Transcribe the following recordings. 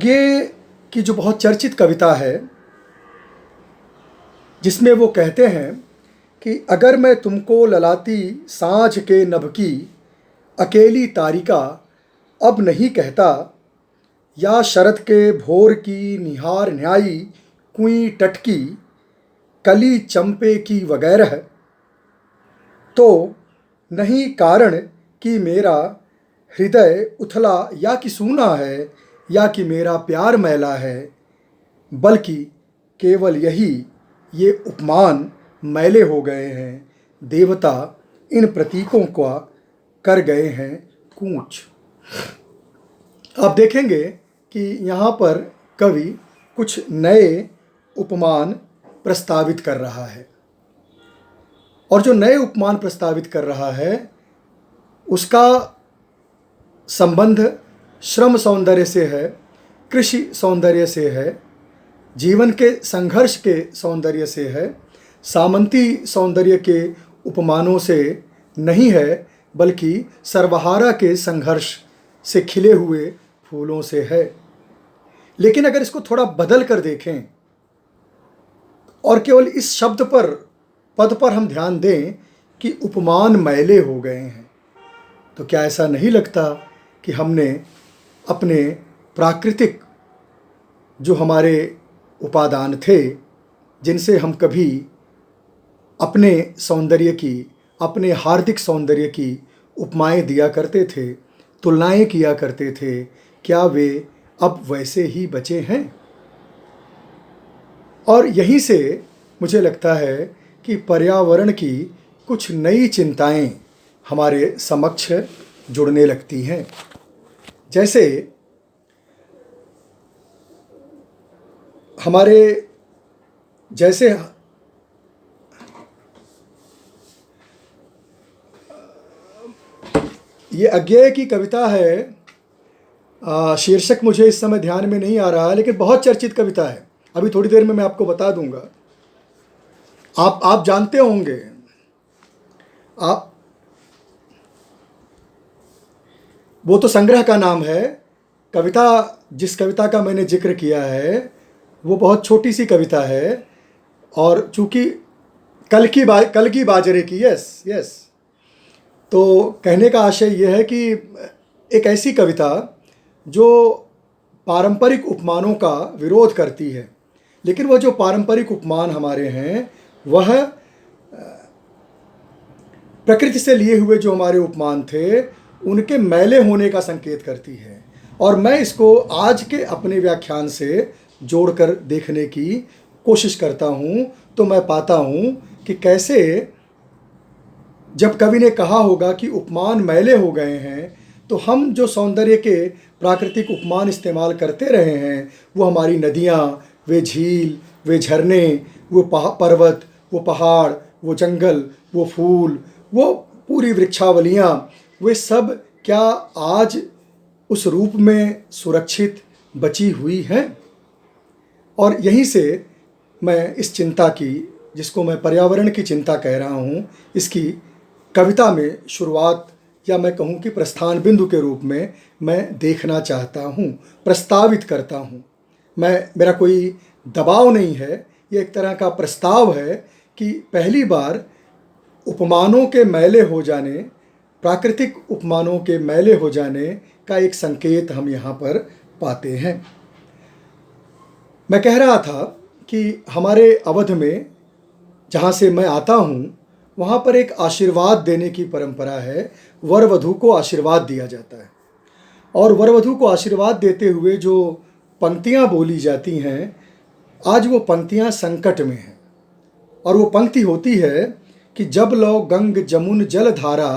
अज्ञेय की जो बहुत चर्चित कविता है, जिसमें वो कहते हैं कि अगर मैं तुमको ललाती साँझ के नभ की अकेली तारिका अब नहीं कहता, या शरद के भोर की निहार न्यायी कुई टटकी कली चंपे की वगैरह, तो नहीं कारण कि मेरा हृदय उथला या कि सूना है, या कि मेरा प्यार मैला है, बल्कि केवल यही ये उपमान मैले हो गए हैं। देवता इन प्रतीकों का कर गए हैं कूच। आप देखेंगे कि यहाँ पर कवि कुछ नए उपमान प्रस्तावित कर रहा है, और जो नए उपमान प्रस्तावित कर रहा है उसका संबंध श्रम सौंदर्य से है, कृषि सौंदर्य से है, जीवन के संघर्ष के सौंदर्य से है, सामंती सौंदर्य के उपमानों से नहीं है, बल्कि सर्वहारा के संघर्ष से खिले हुए फूलों से है। लेकिन अगर इसको थोड़ा बदल कर देखें और केवल इस शब्द पर, पद पर हम ध्यान दें कि उपमान मैले हो गए हैं, तो क्या ऐसा नहीं लगता कि हमने अपने प्राकृतिक जो हमारे उपादान थे, जिनसे हम कभी अपने सौंदर्य की, अपने हार्दिक सौंदर्य की उपमाएं दिया करते थे, तुलनाएं किया करते थे, क्या वे अब वैसे ही बचे हैं? और यहीं से मुझे लगता है कि पर्यावरण की कुछ नई चिंताएं हमारे समक्ष जुड़ने लगती हैं। जैसे ये अज्ञेय की कविता है, शीर्षक मुझे इस समय ध्यान में नहीं आ रहा है, लेकिन बहुत चर्चित कविता है। अभी थोड़ी देर में मैं आपको बता दूंगा। आप जानते होंगे, वो तो संग्रह का नाम है। कविता, जिस कविता का मैंने जिक्र किया है वो बहुत छोटी सी कविता है, और चूंकि कल की बाजरे की, यस, तो कहने का आशय यह है कि एक ऐसी कविता जो पारंपरिक उपमानों का विरोध करती है, लेकिन वो जो पारंपरिक उपमान हमारे हैं वह प्रकृति से लिए हुए जो हमारे उपमान थे उनके मैले होने का संकेत करती है। और मैं इसको आज के अपने व्याख्यान से जोड़कर देखने की कोशिश करता हूँ, तो मैं पाता हूँ कि कैसे जब कवि ने कहा होगा कि उपमान मैले हो गए हैं, तो हम जो सौंदर्य के प्राकृतिक उपमान इस्तेमाल करते रहे हैं, वो हमारी नदियाँ, वे झील, वे झरने, वो पर्वत, वो पहाड़, वो जंगल, वो फूल, वो पूरी वृक्षावलियाँ, वे सब क्या आज उस रूप में सुरक्षित बची हुई हैं? और यहीं से मैं इस चिंता की, जिसको मैं पर्यावरण की चिंता कह रहा हूँ, इसकी कविता में शुरुआत, या मैं कहूँ कि प्रस्थान बिंदु के रूप में मैं देखना चाहता हूँ, प्रस्तावित करता हूँ। मेरा कोई दबाव नहीं है, ये एक तरह का प्रस्ताव है कि पहली बार उपमानों के मैले हो जाने, प्राकृतिक उपमानों के मैले हो जाने का एक संकेत हम यहाँ पर पाते हैं। मैं कह रहा था कि हमारे अवध में, जहाँ से मैं आता हूँ, वहाँ पर एक आशीर्वाद देने की परंपरा है। वर वधू को आशीर्वाद दिया जाता है, और वर वधू को आशीर्वाद देते हुए जो पंक्तियाँ बोली जाती हैं, आज वो पंक्तियाँ संकट में हैं। और वो पंक्ति होती है कि जब लो गंग जमुन जल धारा,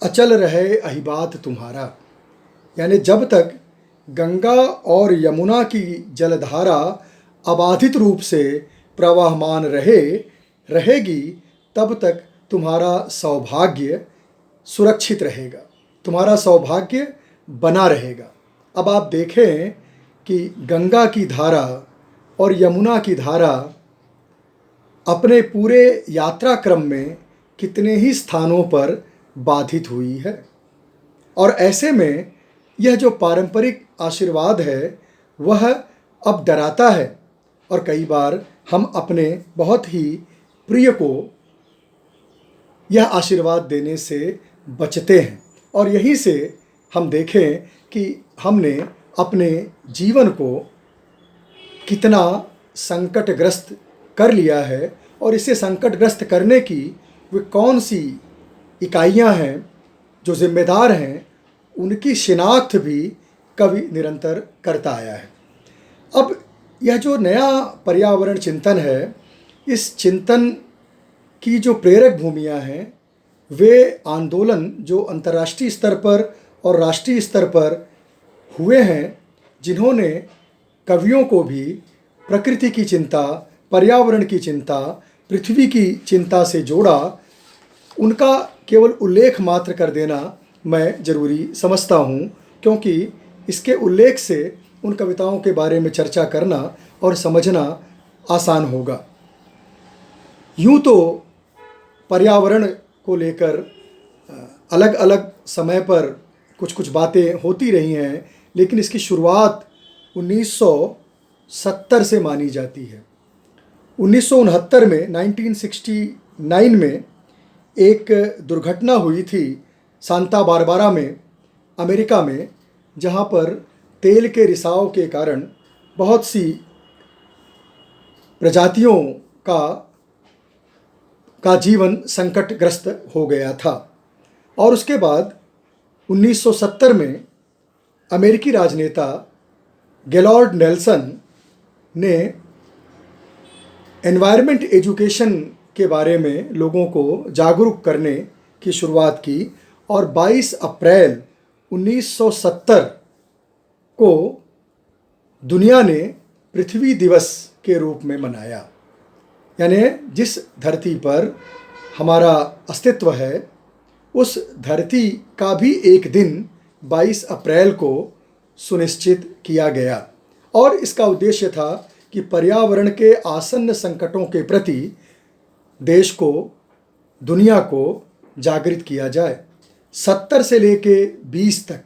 अचल रहे अहिबात तुम्हारा। यानी जब तक गंगा और यमुना की जलधारा अबाधित रूप से प्रवाहमान रहेगी, तब तक तुम्हारा सौभाग्य सुरक्षित रहेगा, तुम्हारा सौभाग्य बना रहेगा। अब आप देखें कि गंगा की धारा और यमुना की धारा अपने पूरे यात्रा क्रम में कितने ही स्थानों पर बाधित हुई है। और ऐसे में यह जो पारंपरिक आशीर्वाद है वह अब डराता है और कई बार हम अपने बहुत ही प्रिय को यह आशीर्वाद देने से बचते हैं। और यहीं से हम देखें कि हमने अपने जीवन को कितना संकटग्रस्त कर लिया है और इसे संकटग्रस्त करने की वे कौन सी इकाइयां हैं जो जिम्मेदार हैं, उनकी शिनाख्त भी कवि निरंतर करता आया है। अब यह जो नया पर्यावरण चिंतन है, इस चिंतन की जो प्रेरक भूमियाँ हैं, वे आंदोलन जो अंतर्राष्ट्रीय स्तर पर और राष्ट्रीय स्तर पर हुए हैं, जिन्होंने कवियों को भी प्रकृति की चिंता, पर्यावरण की चिंता, पृथ्वी की चिंता से जोड़ा, उनका केवल उल्लेख मात्र कर देना मैं ज़रूरी समझता हूँ, क्योंकि इसके उल्लेख से उन कविताओं के बारे में चर्चा करना और समझना आसान होगा। यूँ तो पर्यावरण को लेकर अलग अलग समय पर कुछ कुछ बातें होती रही हैं, लेकिन इसकी शुरुआत 1970 से मानी जाती है। 1969 में 1969 में एक दुर्घटना हुई थी सांता बारबरा में, अमेरिका में, जहाँ पर तेल के रिसाव के कारण बहुत सी प्रजातियों का जीवन संकटग्रस्त हो गया था। और उसके बाद 1970 में अमेरिकी राजनेता गेलॉर्ड नेल्सन ने एनवायरनमेंट एजुकेशन के बारे में लोगों को जागरूक करने की शुरुआत की और 22 अप्रैल 1970 को दुनिया ने पृथ्वी दिवस के रूप में मनाया। यानी जिस धरती पर हमारा अस्तित्व है, उस धरती का भी एक दिन 22 अप्रैल को सुनिश्चित किया गया। और इसका उद्देश्य था कि पर्यावरण के आसन्न संकटों के प्रति देश को, दुनिया को जागृत किया जाए। 70 से लेके 20 तक,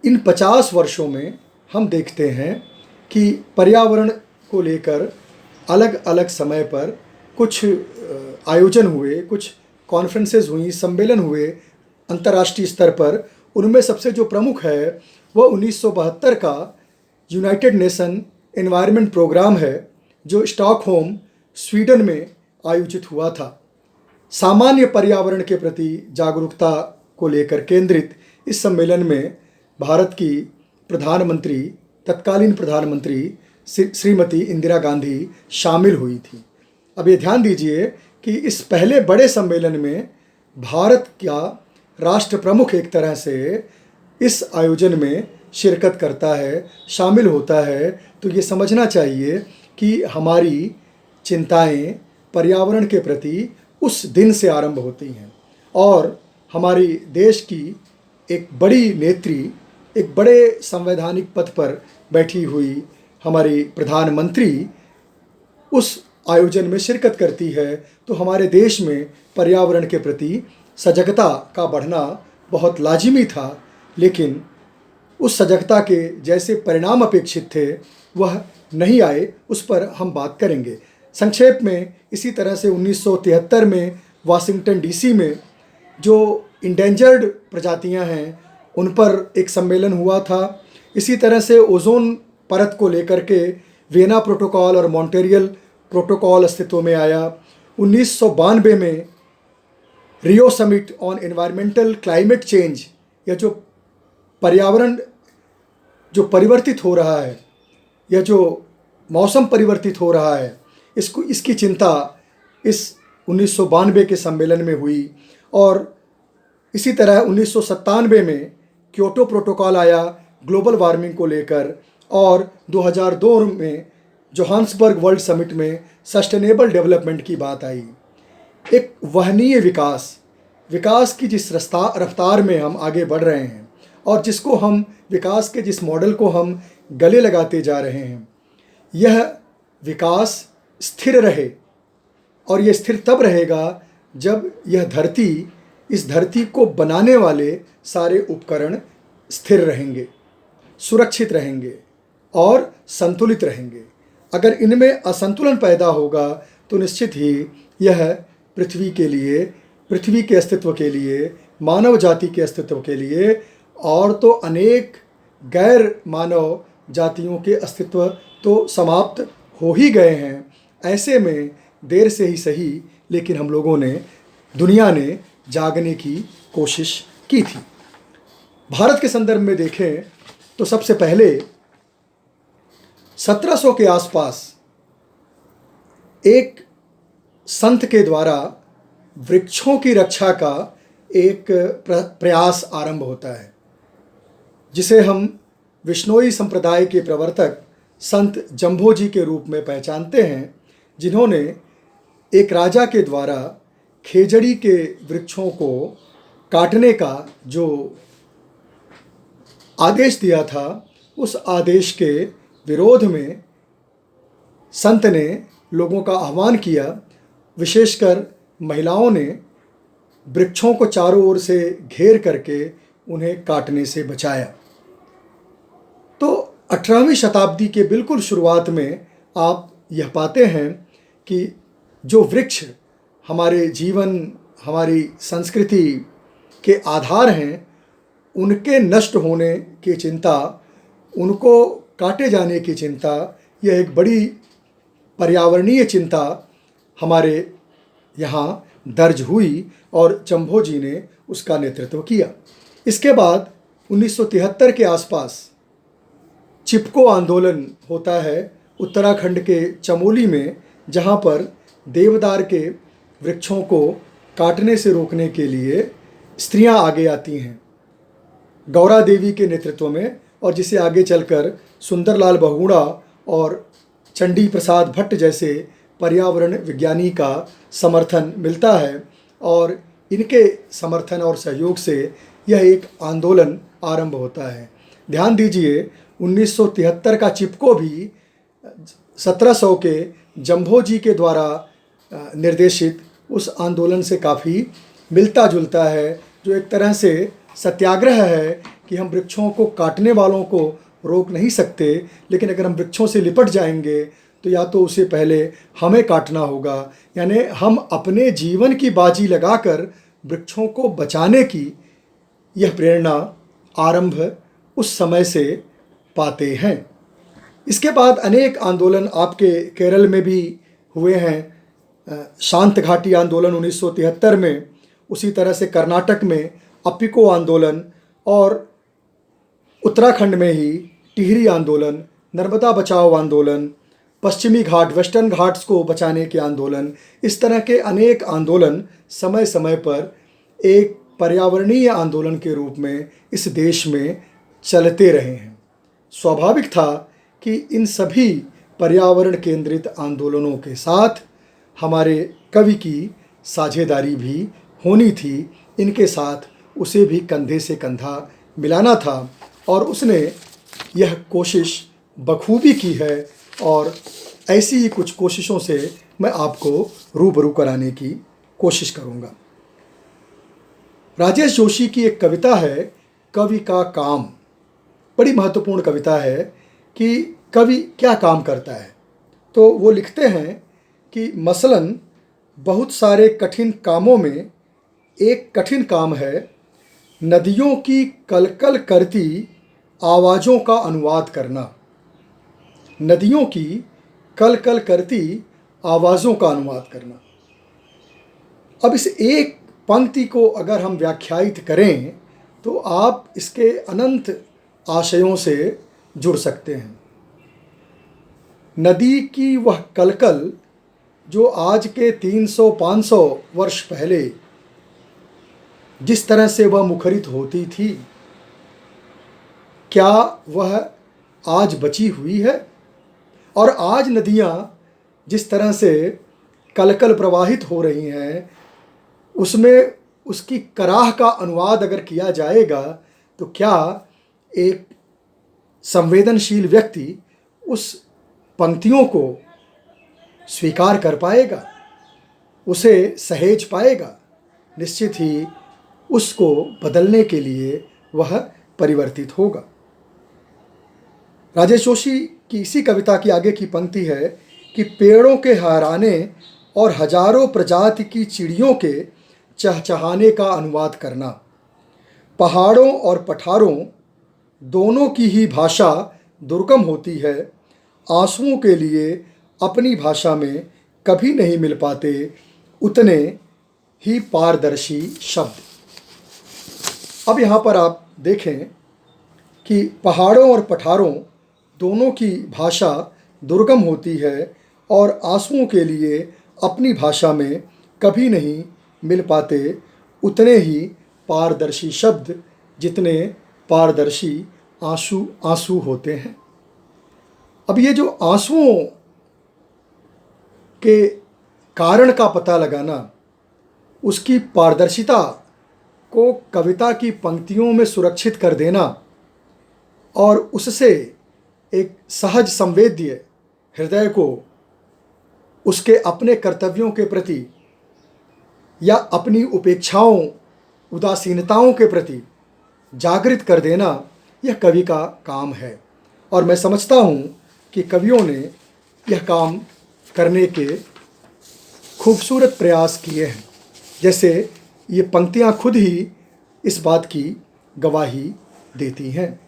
इन 50 वर्षों में हम देखते हैं कि पर्यावरण को लेकर अलग अलग समय पर कुछ आयोजन हुए, कुछ कॉन्फ्रेंसेस हुई, सम्मेलन हुए अंतर्राष्ट्रीय स्तर पर। उनमें सबसे जो प्रमुख है वह 1972 का यूनाइटेड नेशन एनवायरनमेंट प्रोग्राम है, जो स्टॉकहोम, स्वीडन में आयोजित हुआ था। सामान्य पर्यावरण के प्रति जागरूकता को लेकर केंद्रित इस सम्मेलन में भारत की प्रधानमंत्री, तत्कालीन प्रधानमंत्री श्रीमती इंदिरा गांधी शामिल हुई थी। अब ये ध्यान दीजिए कि इस पहले बड़े सम्मेलन में भारत का राष्ट्र प्रमुख एक तरह से इस आयोजन में शिरकत करता है, शामिल होता है। तो ये समझना चाहिए कि हमारी चिंताएं पर्यावरण के प्रति उस दिन से आरंभ होती हैं। और हमारी देश की एक बड़ी नेत्री, एक बड़े संवैधानिक पद पर बैठी हुई हमारी प्रधानमंत्री उस आयोजन में शिरकत करती है, तो हमारे देश में पर्यावरण के प्रति सजगता का बढ़ना बहुत लाजिमी था। लेकिन उस सजगता के जैसे परिणाम अपेक्षित थे वह नहीं आए, उस पर हम बात करेंगे। संक्षेप में इसी तरह से 1973 में वाशिंगटन डीसी में जो इंडेंजर्ड प्रजातियां हैं उन पर एक सम्मेलन हुआ था। इसी तरह से ओजोन परत को लेकर के वियना प्रोटोकॉल और मॉन्ट्रियल प्रोटोकॉल अस्तित्व में आया। 1992 में Rio Summit on environmental climate change, यह जो पर्यावरण जो परिवर्तित हो रहा है, यह जो मौसम परिवर्तित हो रहा है, इसकी चिंता इस 1992 के सम्मेलन में हुई। और इसी तरह 1997 में क्योटो प्रोटोकॉल आया ग्लोबल वार्मिंग को लेकर, और 2002 में जोहान्सबर्ग वर्ल्ड समिट में सस्टेनेबल डेवलपमेंट की बात आई। एक वहनीय विकास की जिस रफ्तार में हम आगे बढ़ रहे हैं और जिसको हम विकास के जिस मॉडल को हम गले लगाते जा रहे हैं, यह विकास स्थिर रहे। और यह स्थिर तब रहेगा जब यह धरती, इस धरती को बनाने वाले सारे उपकरण स्थिर रहेंगे, सुरक्षित रहेंगे, और संतुलित रहेंगे। अगर इनमें असंतुलन पैदा होगा तो निश्चित ही यह पृथ्वी के लिए, पृथ्वी के अस्तित्व के लिए, मानव जाति के अस्तित्व के लिए और तो अनेक गैर मानव जातियों के अस्तित्व तो समाप्त हो ही गए हैं। ऐसे में देर से ही सही, लेकिन हम लोगों ने, दुनिया ने जागने की कोशिश की थी। भारत के संदर्भ में देखें तो सबसे पहले 1700 के आसपास एक संत के द्वारा वृक्षों की रक्षा का एक प्रयास आरंभ होता है, जिसे हम विश्नोई संप्रदाय के प्रवर्तक संत जम्भोजी के रूप में पहचानते हैं, जिन्होंने एक राजा के द्वारा खेजड़ी के वृक्षों को काटने का जो आदेश दिया था, उस आदेश के विरोध में संत ने लोगों का आह्वान किया। विशेषकर महिलाओं ने वृक्षों को चारों ओर से घेर करके उन्हें काटने से बचाया। तो 18वीं शताब्दी के बिल्कुल शुरुआत में आप यह पाते हैं कि जो वृक्ष हमारे जीवन, हमारी संस्कृति के आधार हैं, उनके नष्ट होने की चिंता, उनको काटे जाने की चिंता, यह एक बड़ी पर्यावरणीय चिंता हमारे यहाँ दर्ज हुई और जम्भोजी ने उसका नेतृत्व किया। इसके बाद 1973 के आसपास चिपको आंदोलन होता है उत्तराखंड के चमोली में, जहाँ पर देवदार के वृक्षों को काटने से रोकने के लिए स्त्रियां आगे आती हैं गौरा देवी के नेतृत्व में, और जिसे आगे चलकर सुंदरलाल बहुगुणा और चंडी प्रसाद भट्ट जैसे पर्यावरण विज्ञानी का समर्थन मिलता है, और इनके समर्थन और सहयोग से यह एक आंदोलन आरंभ होता है। ध्यान दीजिए, 1973 का चिपको भी 1700 के जम्भोजी के द्वारा निर्देशित उस आंदोलन से काफ़ी मिलता जुलता है, जो एक तरह से सत्याग्रह है कि हम वृक्षों को काटने वालों को रोक नहीं सकते, लेकिन अगर हम वृक्षों से लिपट जाएंगे तो या तो उसे पहले हमें काटना होगा, यानी हम अपने जीवन की बाजी लगाकर वृक्षों को बचाने की यह प्रेरणा आरंभ उस समय से पाते हैं। इसके बाद अनेक आंदोलन आपके केरल में भी हुए हैं। शांत घाटी आंदोलन 1973 में, उसी तरह से कर्नाटक में अप्पिको आंदोलन, और उत्तराखंड में ही टिहरी आंदोलन, नर्मदा बचाओ आंदोलन, पश्चिमी घाट, वेस्टर्न घाट्स को बचाने के आंदोलन, इस तरह के अनेक आंदोलन समय समय पर एक पर्यावरणीय आंदोलन के रूप में इस देश में चलते रहे हैं। स्वाभाविक था कि इन सभी पर्यावरण केंद्रित आंदोलनों के साथ हमारे कवि की साझेदारी भी होनी थी, इनके साथ उसे भी कंधे से कंधा मिलाना था, और उसने यह कोशिश बखूबी की है, और ऐसी ही कुछ कोशिशों से मैं आपको रूबरू कराने की कोशिश करूँगा। राजेश जोशी की एक कविता है, कवि का काम। बड़ी महत्वपूर्ण कविता है कि कवि क्या काम करता है। तो वो लिखते हैं कि मसलन बहुत सारे कठिन कामों में एक कठिन काम है नदियों की कलकल करती आवाज़ों का अनुवाद करना। नदियों की कलकल करती आवाज़ों का अनुवाद करना। अब इस एक पंक्ति को अगर हम व्याख्यायित करें तो आप इसके अनंत आशयों से जुड़ सकते हैं। नदी की वह कलकल जो आज के 300-500 वर्ष पहले जिस तरह से वह मुखरित होती थी, क्या वह आज बची हुई है? और आज नदियाँ जिस तरह से कलकल प्रवाहित हो रही हैं, उसमें उसकी कराह का अनुवाद अगर किया जाएगा तो क्या एक संवेदनशील व्यक्ति उस पंक्तियों को स्वीकार कर पाएगा, उसे सहेज पाएगा? निश्चित ही उसको बदलने के लिए वह परिवर्तित होगा। राजेश जोशी की इसी कविता की आगे की पंक्ति है कि पेड़ों के हराने और हजारों प्रजाति की चिड़ियों के चहचहाने का अनुवाद करना। पहाड़ों और पठारों दोनों की ही भाषा दुर्गम होती है, आंसुओं के लिए अपनी भाषा में कभी नहीं मिल पाते उतने ही पारदर्शी शब्द। अब यहाँ पर आप देखें कि पहाड़ों और पठारों दोनों की भाषा दुर्गम होती है और आंसुओं के लिए अपनी भाषा में कभी नहीं मिल पाते उतने ही पारदर्शी शब्द जितने पारदर्शी आंसू होते हैं। अब ये जो आंसुओं के कारण का पता लगाना, उसकी पारदर्शिता को कविता की पंक्तियों में सुरक्षित कर देना और उससे एक सहज संवेद्य हृदय को उसके अपने कर्तव्यों के प्रति या अपनी उपेक्षाओं उदासीनताओं के प्रति जागृत कर देना, यह कवि का काम है। और मैं समझता हूँ कि कवियों ने यह काम करने के खूबसूरत प्रयास किए हैं, जैसे ये पंक्तियाँ खुद ही इस बात की गवाही देती हैं।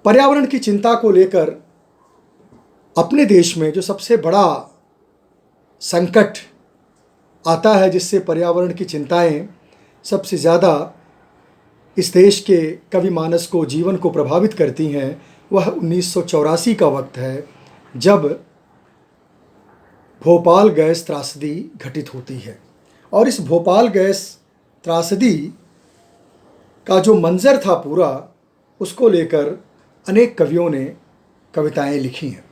पर्यावरण की चिंता को लेकर अपने देश में जो सबसे बड़ा संकट आता है, जिससे पर्यावरण की चिंताएं सबसे ज़्यादा इस देश के कवि मानस को, जीवन को प्रभावित करती हैं, वह 1984 का वक्त है, जब भोपाल गैस त्रासदी घटित होती है। और इस भोपाल गैस त्रासदी का जो मंजर था पूरा, उसको लेकर अनेक कवियों ने कविताएं लिखी हैं।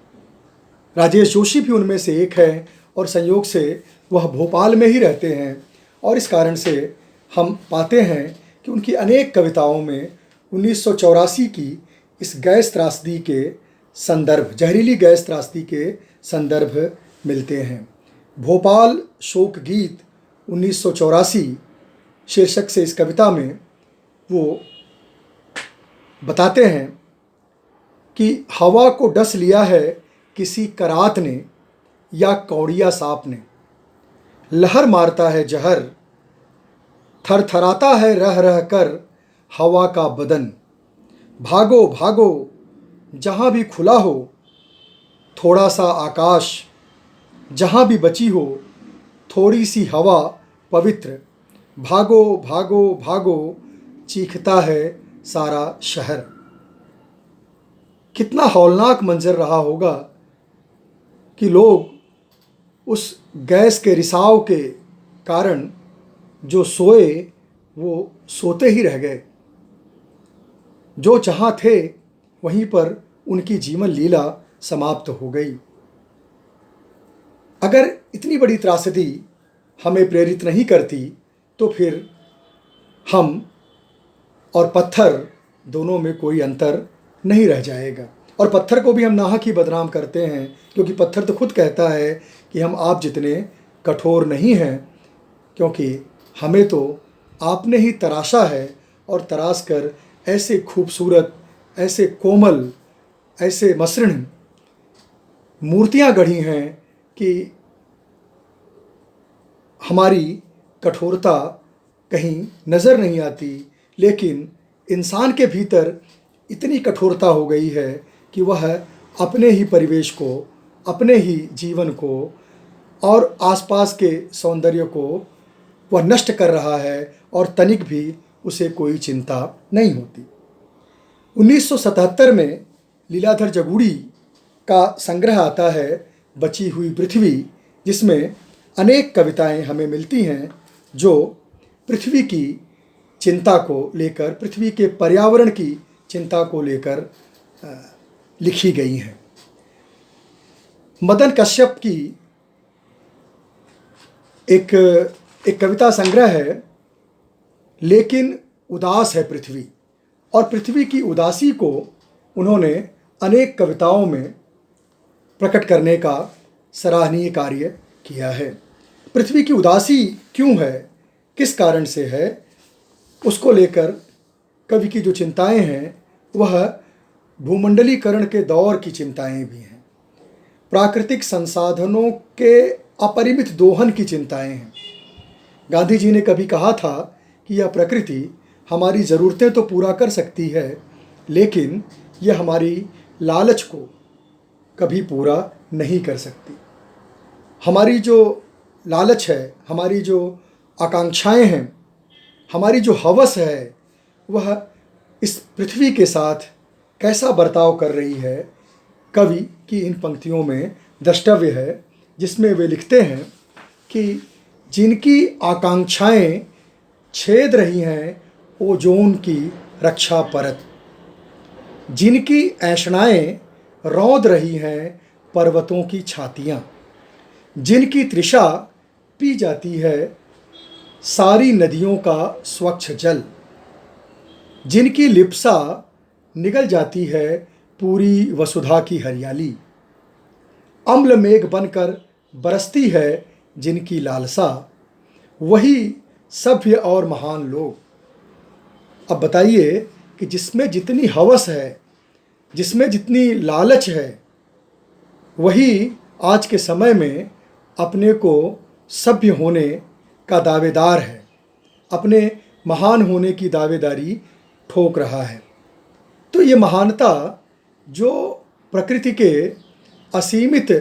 राजेश जोशी भी उनमें से एक है और संयोग से वह भोपाल में ही रहते हैं, और इस कारण से हम पाते हैं कि उनकी अनेक कविताओं में 1984 की इस गैस त्रासदी के संदर्भ, जहरीली गैस त्रासदी के संदर्भ मिलते हैं। भोपाल शोक गीत 1984 शीर्षक से इस कविता में वो बताते हैं कि हवा को डस लिया है किसी करात ने या कौड़िया सांप ने, लहर मारता है जहर, थरथराता है रह रह कर हवा का बदन, भागो भागो जहाँ भी खुला हो थोड़ा सा आकाश, जहाँ भी बची हो थोड़ी सी हवा पवित्र, भागो भागो भागो चीखता है सारा शहर। कितना हौलनाक मंजर रहा होगा कि लोग उस गैस के रिसाव के कारण जो सोए वो सोते ही रह गए, जो जहाँ थे वहीं पर उनकी जीवन लीला समाप्त हो गई। अगर इतनी बड़ी त्रासदी हमें प्रेरित नहीं करती तो फिर हम और पत्थर दोनों में कोई अंतर नहीं रह जाएगा। और पत्थर को भी हम नाहक ही बदनाम करते हैं, क्योंकि पत्थर तो खुद कहता है कि हम आप जितने कठोर नहीं हैं, क्योंकि हमें तो आपने ही तराशा है और तराश कर ऐसे खूबसूरत, ऐसे कोमल, ऐसे मसृण मूर्तियाँ गढ़ी हैं कि हमारी कठोरता कहीं नज़र नहीं आती, लेकिन इंसान के भीतर इतनी कठोरता हो गई है कि वह अपने ही परिवेश को, अपने ही जीवन को और आसपास के सौंदर्य को वह नष्ट कर रहा है और तनिक भी उसे कोई चिंता नहीं होती। 1977 में लीलाधर जगूड़ी का संग्रह आता है बची हुई पृथ्वी, जिसमें अनेक कविताएं हमें मिलती हैं जो पृथ्वी की चिंता को लेकर, पृथ्वी के पर्यावरण की चिंता को लेकर लिखी गई हैं। मदन कश्यप की एक कविता संग्रह है, लेकिन उदास है पृथ्वी, और पृथ्वी की उदासी को उन्होंने अनेक कविताओं में प्रकट करने का सराहनीय कार्य किया है। पृथ्वी की उदासी क्यों है, किस कारण से है, उसको लेकर कवि की जो चिंताएं हैं वह भूमंडलीकरण के दौर की चिंताएं भी हैं, प्राकृतिक संसाधनों के अपरिमित दोहन की चिंताएं हैं। गांधी जी ने कभी कहा था कि यह प्रकृति हमारी ज़रूरतें तो पूरा कर सकती है, लेकिन यह हमारी लालच को कभी पूरा नहीं कर सकती। हमारी जो लालच है, हमारी जो आकांक्षाएं हैं, हमारी जो हवस है, वह इस पृथ्वी के साथ कैसा बर्ताव कर रही है, कवि की इन पंक्तियों में द्रष्टव्य है, जिसमें वे लिखते हैं कि जिनकी आकांक्षाएं छेद रही हैं ओजोन की रक्षा परत, जिनकी ऐंषणाएं रौंद रही हैं पर्वतों की छातियां, जिनकी तृषा पी जाती है सारी नदियों का स्वच्छ जल, जिनकी लिप्सा निगल जाती है पूरी वसुधा की हरियाली, अम्ल मेघ बनकर बरसती है जिनकी लालसा, वही सभ्य और महान लोग। अब बताइए कि जिसमें जितनी हवस है, जिसमें जितनी लालच है, वही आज के समय में अपने को सभ्य होने का दावेदार है, अपने महान होने की दावेदारी ठोक रहा है। तो ये महानता जो प्रकृति के असीमित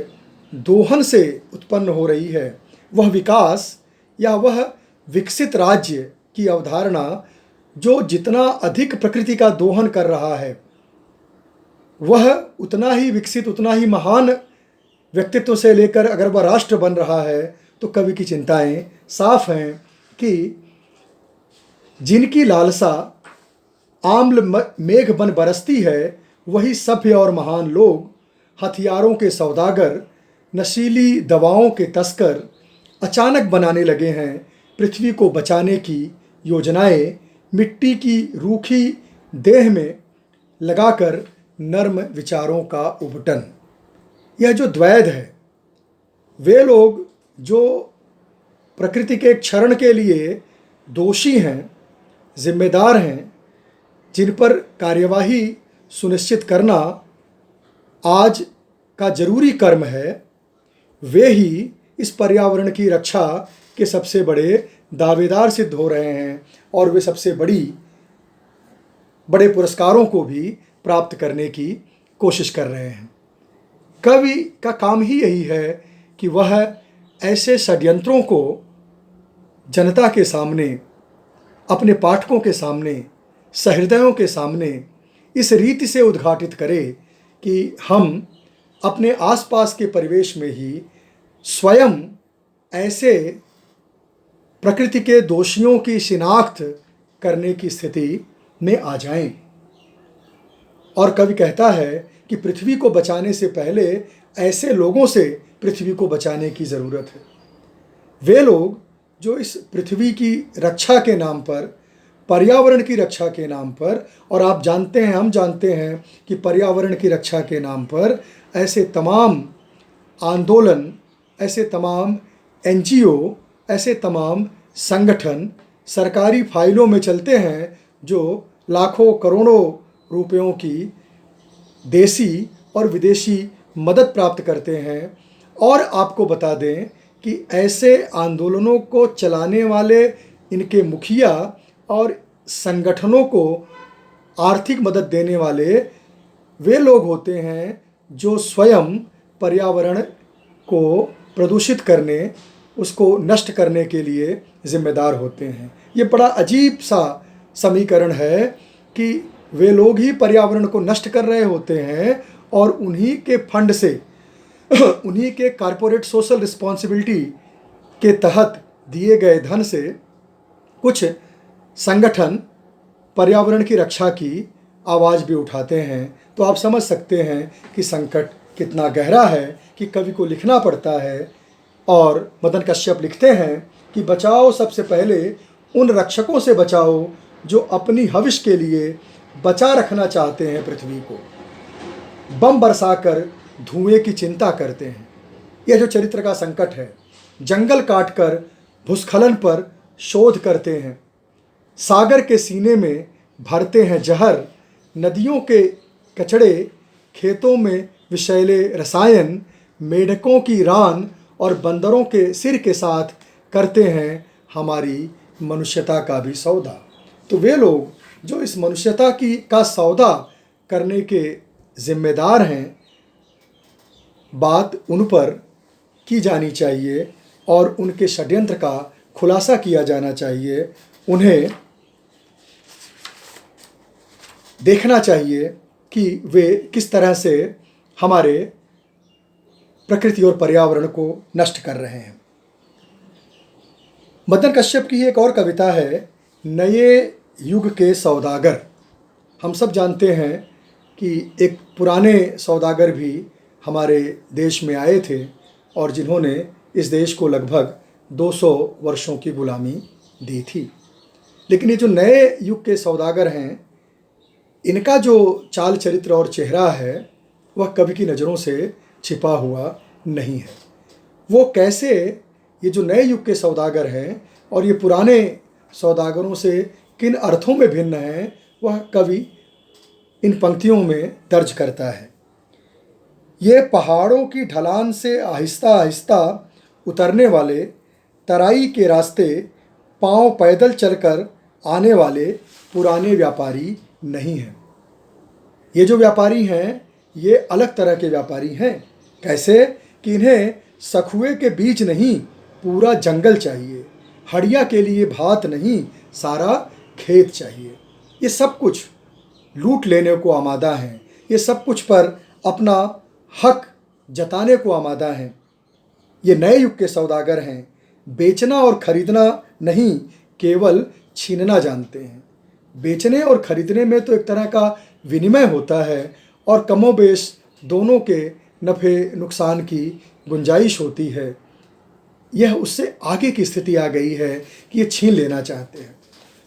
दोहन से उत्पन्न हो रही है, वह विकास या वह विकसित राज्य की अवधारणा जो जितना अधिक प्रकृति का दोहन कर रहा है, वह उतना ही विकसित, उतना ही महान व्यक्तित्व से लेकर अगर वह राष्ट्र बन रहा है, तो कवि की चिंताएं साफ हैं कि जिनकी लालसा आम्ल मेघ बन बरसती है, वही सभ्य और महान लोग, हथियारों के सौदागर, नशीली दवाओं के तस्कर अचानक बनाने लगे हैं पृथ्वी को बचाने की योजनाएं, मिट्टी की रूखी देह में लगाकर नर्म विचारों का उबटन। यह जो द्वैध है, वे लोग जो प्रकृति के क्षरण के लिए दोषी हैं, जिम्मेदार हैं, जिन पर कार्यवाही सुनिश्चित करना आज का जरूरी कर्म है, वे ही इस पर्यावरण की रक्षा के सबसे बड़े दावेदार सिद्ध हो रहे हैं और वे सबसे बड़े पुरस्कारों को भी प्राप्त करने की कोशिश कर रहे हैं। कवि का काम ही यही है कि वह ऐसे षड्यंत्रों को जनता के सामने, अपने पाठकों के सामने, सहृदयों के सामने इस रीति से उद्घाटित करे कि हम अपने आसपास के परिवेश में ही स्वयं ऐसे प्रकृति के दोषियों की शिनाख्त करने की स्थिति में आ जाएं। और कवि कहता है कि पृथ्वी को बचाने से पहले ऐसे लोगों से पृथ्वी को बचाने की ज़रूरत है। वे लोग जो इस पृथ्वी की रक्षा के नाम पर, पर्यावरण की रक्षा के नाम पर, और आप जानते हैं, हम जानते हैं कि पर्यावरण की रक्षा के नाम पर ऐसे तमाम आंदोलन, ऐसे तमाम NGO, ऐसे तमाम संगठन सरकारी फाइलों में चलते हैं जो लाखों करोड़ों रुपयों की देसी और विदेशी मदद प्राप्त करते हैं। और आपको बता दें कि ऐसे आंदोलनों को चलाने वाले इनके मुखिया और संगठनों को आर्थिक मदद देने वाले वे लोग होते हैं जो स्वयं पर्यावरण को प्रदूषित करने, उसको नष्ट करने के लिए जिम्मेदार होते हैं। ये बड़ा अजीब सा समीकरण है कि वे लोग ही पर्यावरण को नष्ट कर रहे होते हैं और उन्हीं के फंड से, उन्हीं के कॉरपोरेट सोशल रिस्पॉन्सिबिलिटी के तहत दिए गए धन से कुछ संगठन पर्यावरण की रक्षा की आवाज़ भी उठाते हैं। तो आप समझ सकते हैं कि संकट कितना गहरा है कि कवि को लिखना पड़ता है। और मदन कश्यप लिखते हैं कि बचाओ सबसे पहले उन रक्षकों से बचाओ जो अपनी हविष के लिए बचा रखना चाहते हैं पृथ्वी को, बम बरसाकर धुएं की चिंता करते हैं। यह जो चरित्र का संकट है, जंगल काटकर भूस्खलन पर शोध करते हैं, सागर के सीने में भरते हैं जहर, नदियों के कचड़े, खेतों में विषैले रसायन, मेढकों की रान और बंदरों के सिर के साथ करते हैं हमारी मनुष्यता का भी सौदा। तो वे लोग जो इस मनुष्यता की का सौदा करने के जिम्मेदार हैं, बात उन पर की जानी चाहिए और उनके षड्यंत्र का खुलासा किया जाना चाहिए। उन्हें देखना चाहिए कि वे किस तरह से हमारे प्रकृति और पर्यावरण को नष्ट कर रहे हैं। मदन कश्यप की एक और कविता है, नए युग के सौदागर। हम सब जानते हैं कि एक पुराने सौदागर भी हमारे देश में आए थे और जिन्होंने इस देश को लगभग 200 वर्षों की गुलामी दी थी। लेकिन ये जो नए युग के सौदागर हैं, इनका जो चाल चरित्र और चेहरा है वह कभी की नज़रों से छिपा हुआ नहीं है। वो कैसे, ये जो नए युग के सौदागर हैं और ये पुराने सौदागरों से किन अर्थों में भिन्न हैं, वह कवि इन पंक्तियों में दर्ज करता है। ये पहाड़ों की ढलान से आहिस्ता आहिस्ता उतरने वाले, तराई के रास्ते पांव पैदल चलकर आने वाले पुराने व्यापारी नहीं हैं। ये जो व्यापारी हैं, ये अलग तरह के व्यापारी हैं। कैसे कि इन्हें सखुए के बीज नहीं, पूरा जंगल चाहिए। हड़िया के लिए भात नहीं, सारा खेत चाहिए। ये सब कुछ लूट लेने को आमादा हैं। ये सब कुछ पर अपना हक जताने को आमादा हैं। ये नए युग के सौदागर हैं। बेचना और खरीदना नहीं, केवल छीनना जानते हैं। बेचने और खरीदने में तो एक तरह का विनिमय होता है और कमोबेश दोनों के नफ़े नुकसान की गुंजाइश होती है। यह उससे आगे की स्थिति आ गई है कि ये छीन लेना चाहते हैं।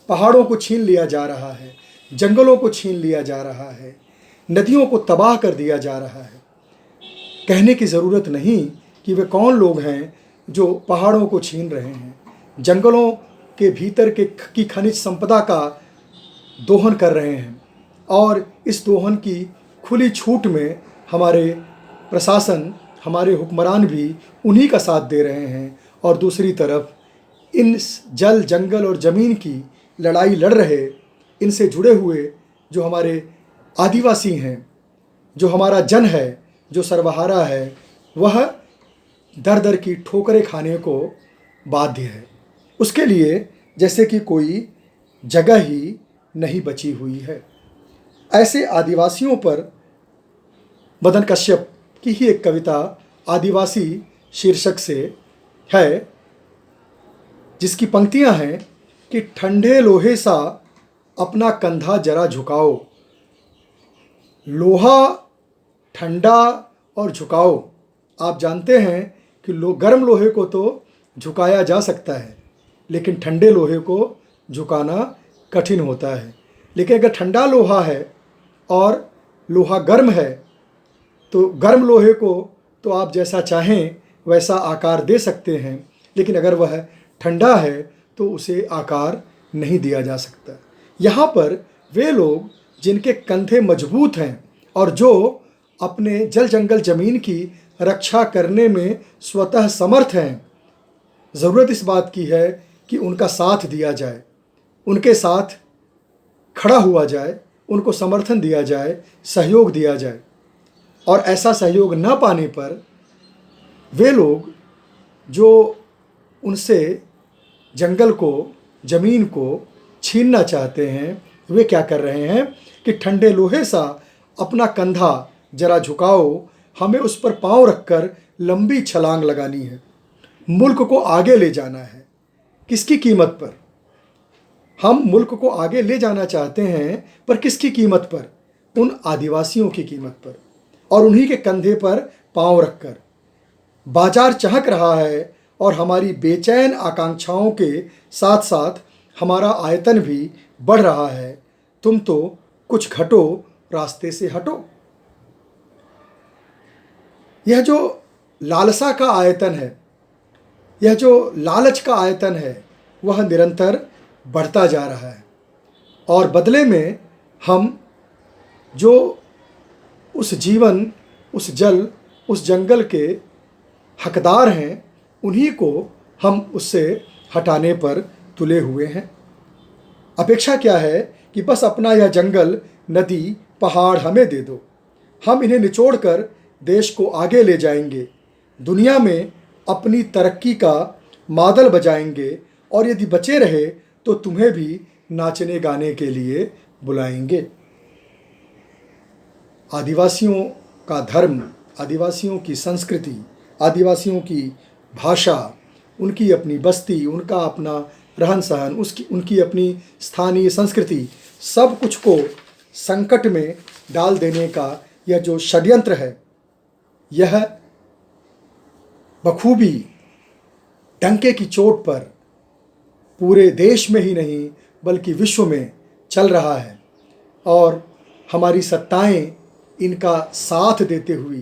पहाड़ों को छीन लिया जा रहा है, जंगलों को छीन लिया जा रहा है, नदियों को तबाह कर दिया जा रहा है। कहने की ज़रूरत नहीं कि वे कौन लोग हैं जो पहाड़ों को छीन रहे हैं, जंगलों के भीतर की खनिज संपदा का दोहन कर रहे हैं और इस दोहन की खुली छूट में हमारे प्रशासन, हमारे हुक्मरान भी उन्हीं का साथ दे रहे हैं। और दूसरी तरफ इन जल, जंगल और ज़मीन की लड़ाई लड़ रहे, इनसे जुड़े हुए जो हमारे आदिवासी हैं, जो हमारा जन है, जो सर्वहारा है, वह दर दर की ठोकरें खाने को बाध्य है। उसके लिए जैसे कि कोई जगह ही नहीं बची हुई है। ऐसे आदिवासियों पर मदन कश्यप की ही एक कविता आदिवासी शीर्षक से है, जिसकी पंक्तियां हैं कि ठंडे लोहे सा अपना कंधा जरा झुकाओ। लोहा ठंडा और झुकाओ। आप जानते हैं कि गर्म लोहे को तो झुकाया जा सकता है, लेकिन ठंडे लोहे को झुकाना कठिन होता है। लेकिन अगर ठंडा लोहा है और लोहा गर्म है, तो गर्म लोहे को तो आप जैसा चाहें वैसा आकार दे सकते हैं, लेकिन अगर वह ठंडा है तो उसे आकार नहीं दिया जा सकता। यहाँ पर वे लोग जिनके कंधे मजबूत हैं और जो अपने जल, जंगल, ज़मीन की रक्षा करने में स्वतः समर्थ हैं, ज़रूरत इस बात की है कि उनका साथ दिया जाए, उनके साथ खड़ा हुआ जाए, उनको समर्थन दिया जाए, सहयोग दिया जाए। और ऐसा सहयोग न पाने पर वे लोग जो उनसे जंगल को, ज़मीन को छीनना चाहते हैं, वे क्या कर रहे हैं कि ठंडे लोहे सा अपना कंधा जरा झुकाओ, हमें उस पर पाँव रखकर लंबी छलांग लगानी है, मुल्क को आगे ले जाना है। किसकी कीमत पर? हम मुल्क को आगे ले जाना चाहते हैं, पर किसकी कीमत पर? उन आदिवासियों की कीमत पर और उन्हीं के कंधे पर पाँव रखकर। बाजार चहक रहा है और हमारी बेचैन आकांक्षाओं के साथ साथ हमारा आयतन भी बढ़ रहा है। तुम तो कुछ घटो, रास्ते से हटो। यह जो लालसा का आयतन है, यह जो लालच का आयतन है, वह निरंतर बढ़ता जा रहा है और बदले में हम जो उस जीवन, उस जल, उस जंगल के हकदार हैं, उन्हीं को हम उससे हटाने पर तुले हुए हैं। अपेक्षा क्या है कि बस अपना यह जंगल, नदी, पहाड़ हमें दे दो, हम इन्हें निचोड़कर देश को आगे ले जाएंगे, दुनिया में अपनी तरक्की का मादल बजाएंगे और यदि बचे रहे तो तुम्हें भी नाचने गाने के लिए बुलाएंगे। आदिवासियों का धर्म, आदिवासियों की संस्कृति, आदिवासियों की भाषा, उनकी अपनी बस्ती, उनका अपना रहन सहन, उनकी अपनी स्थानीय संस्कृति, सब कुछ को संकट में डाल देने का यह जो षड्यंत्र है, यह बखूबी डंके की चोट पर पूरे देश में ही नहीं बल्कि विश्व में चल रहा है। और हमारी सत्ताएं इनका साथ देते हुई,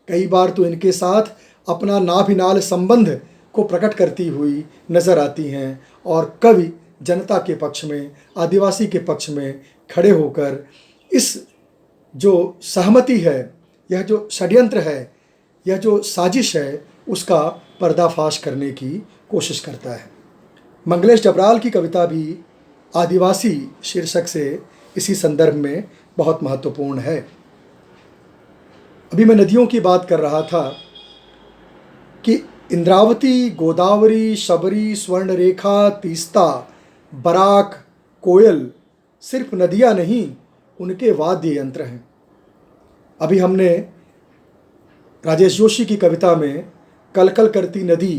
कई बार तो इनके साथ अपना नाभिनाल संबंध को प्रकट करती हुई नज़र आती हैं और कवि जनता के पक्ष में, आदिवासी के पक्ष में खड़े होकर इस जो सहमति है, यह जो षड्यंत्र है, यह जो साजिश है, उसका पर्दाफाश करने की कोशिश करता है। मंगलेश डबराल की कविता भी आदिवासी शीर्षक से इसी संदर्भ में बहुत महत्वपूर्ण है। अभी मैं नदियों की बात कर रहा था कि इंद्रावती, गोदावरी, शबरी, स्वर्णरेखा, तीस्ता, बराक, कोयल सिर्फ नदियाँ नहीं, उनके वाद्य यंत्र हैं। अभी हमने राजेश जोशी की कविता में कलकल करती नदी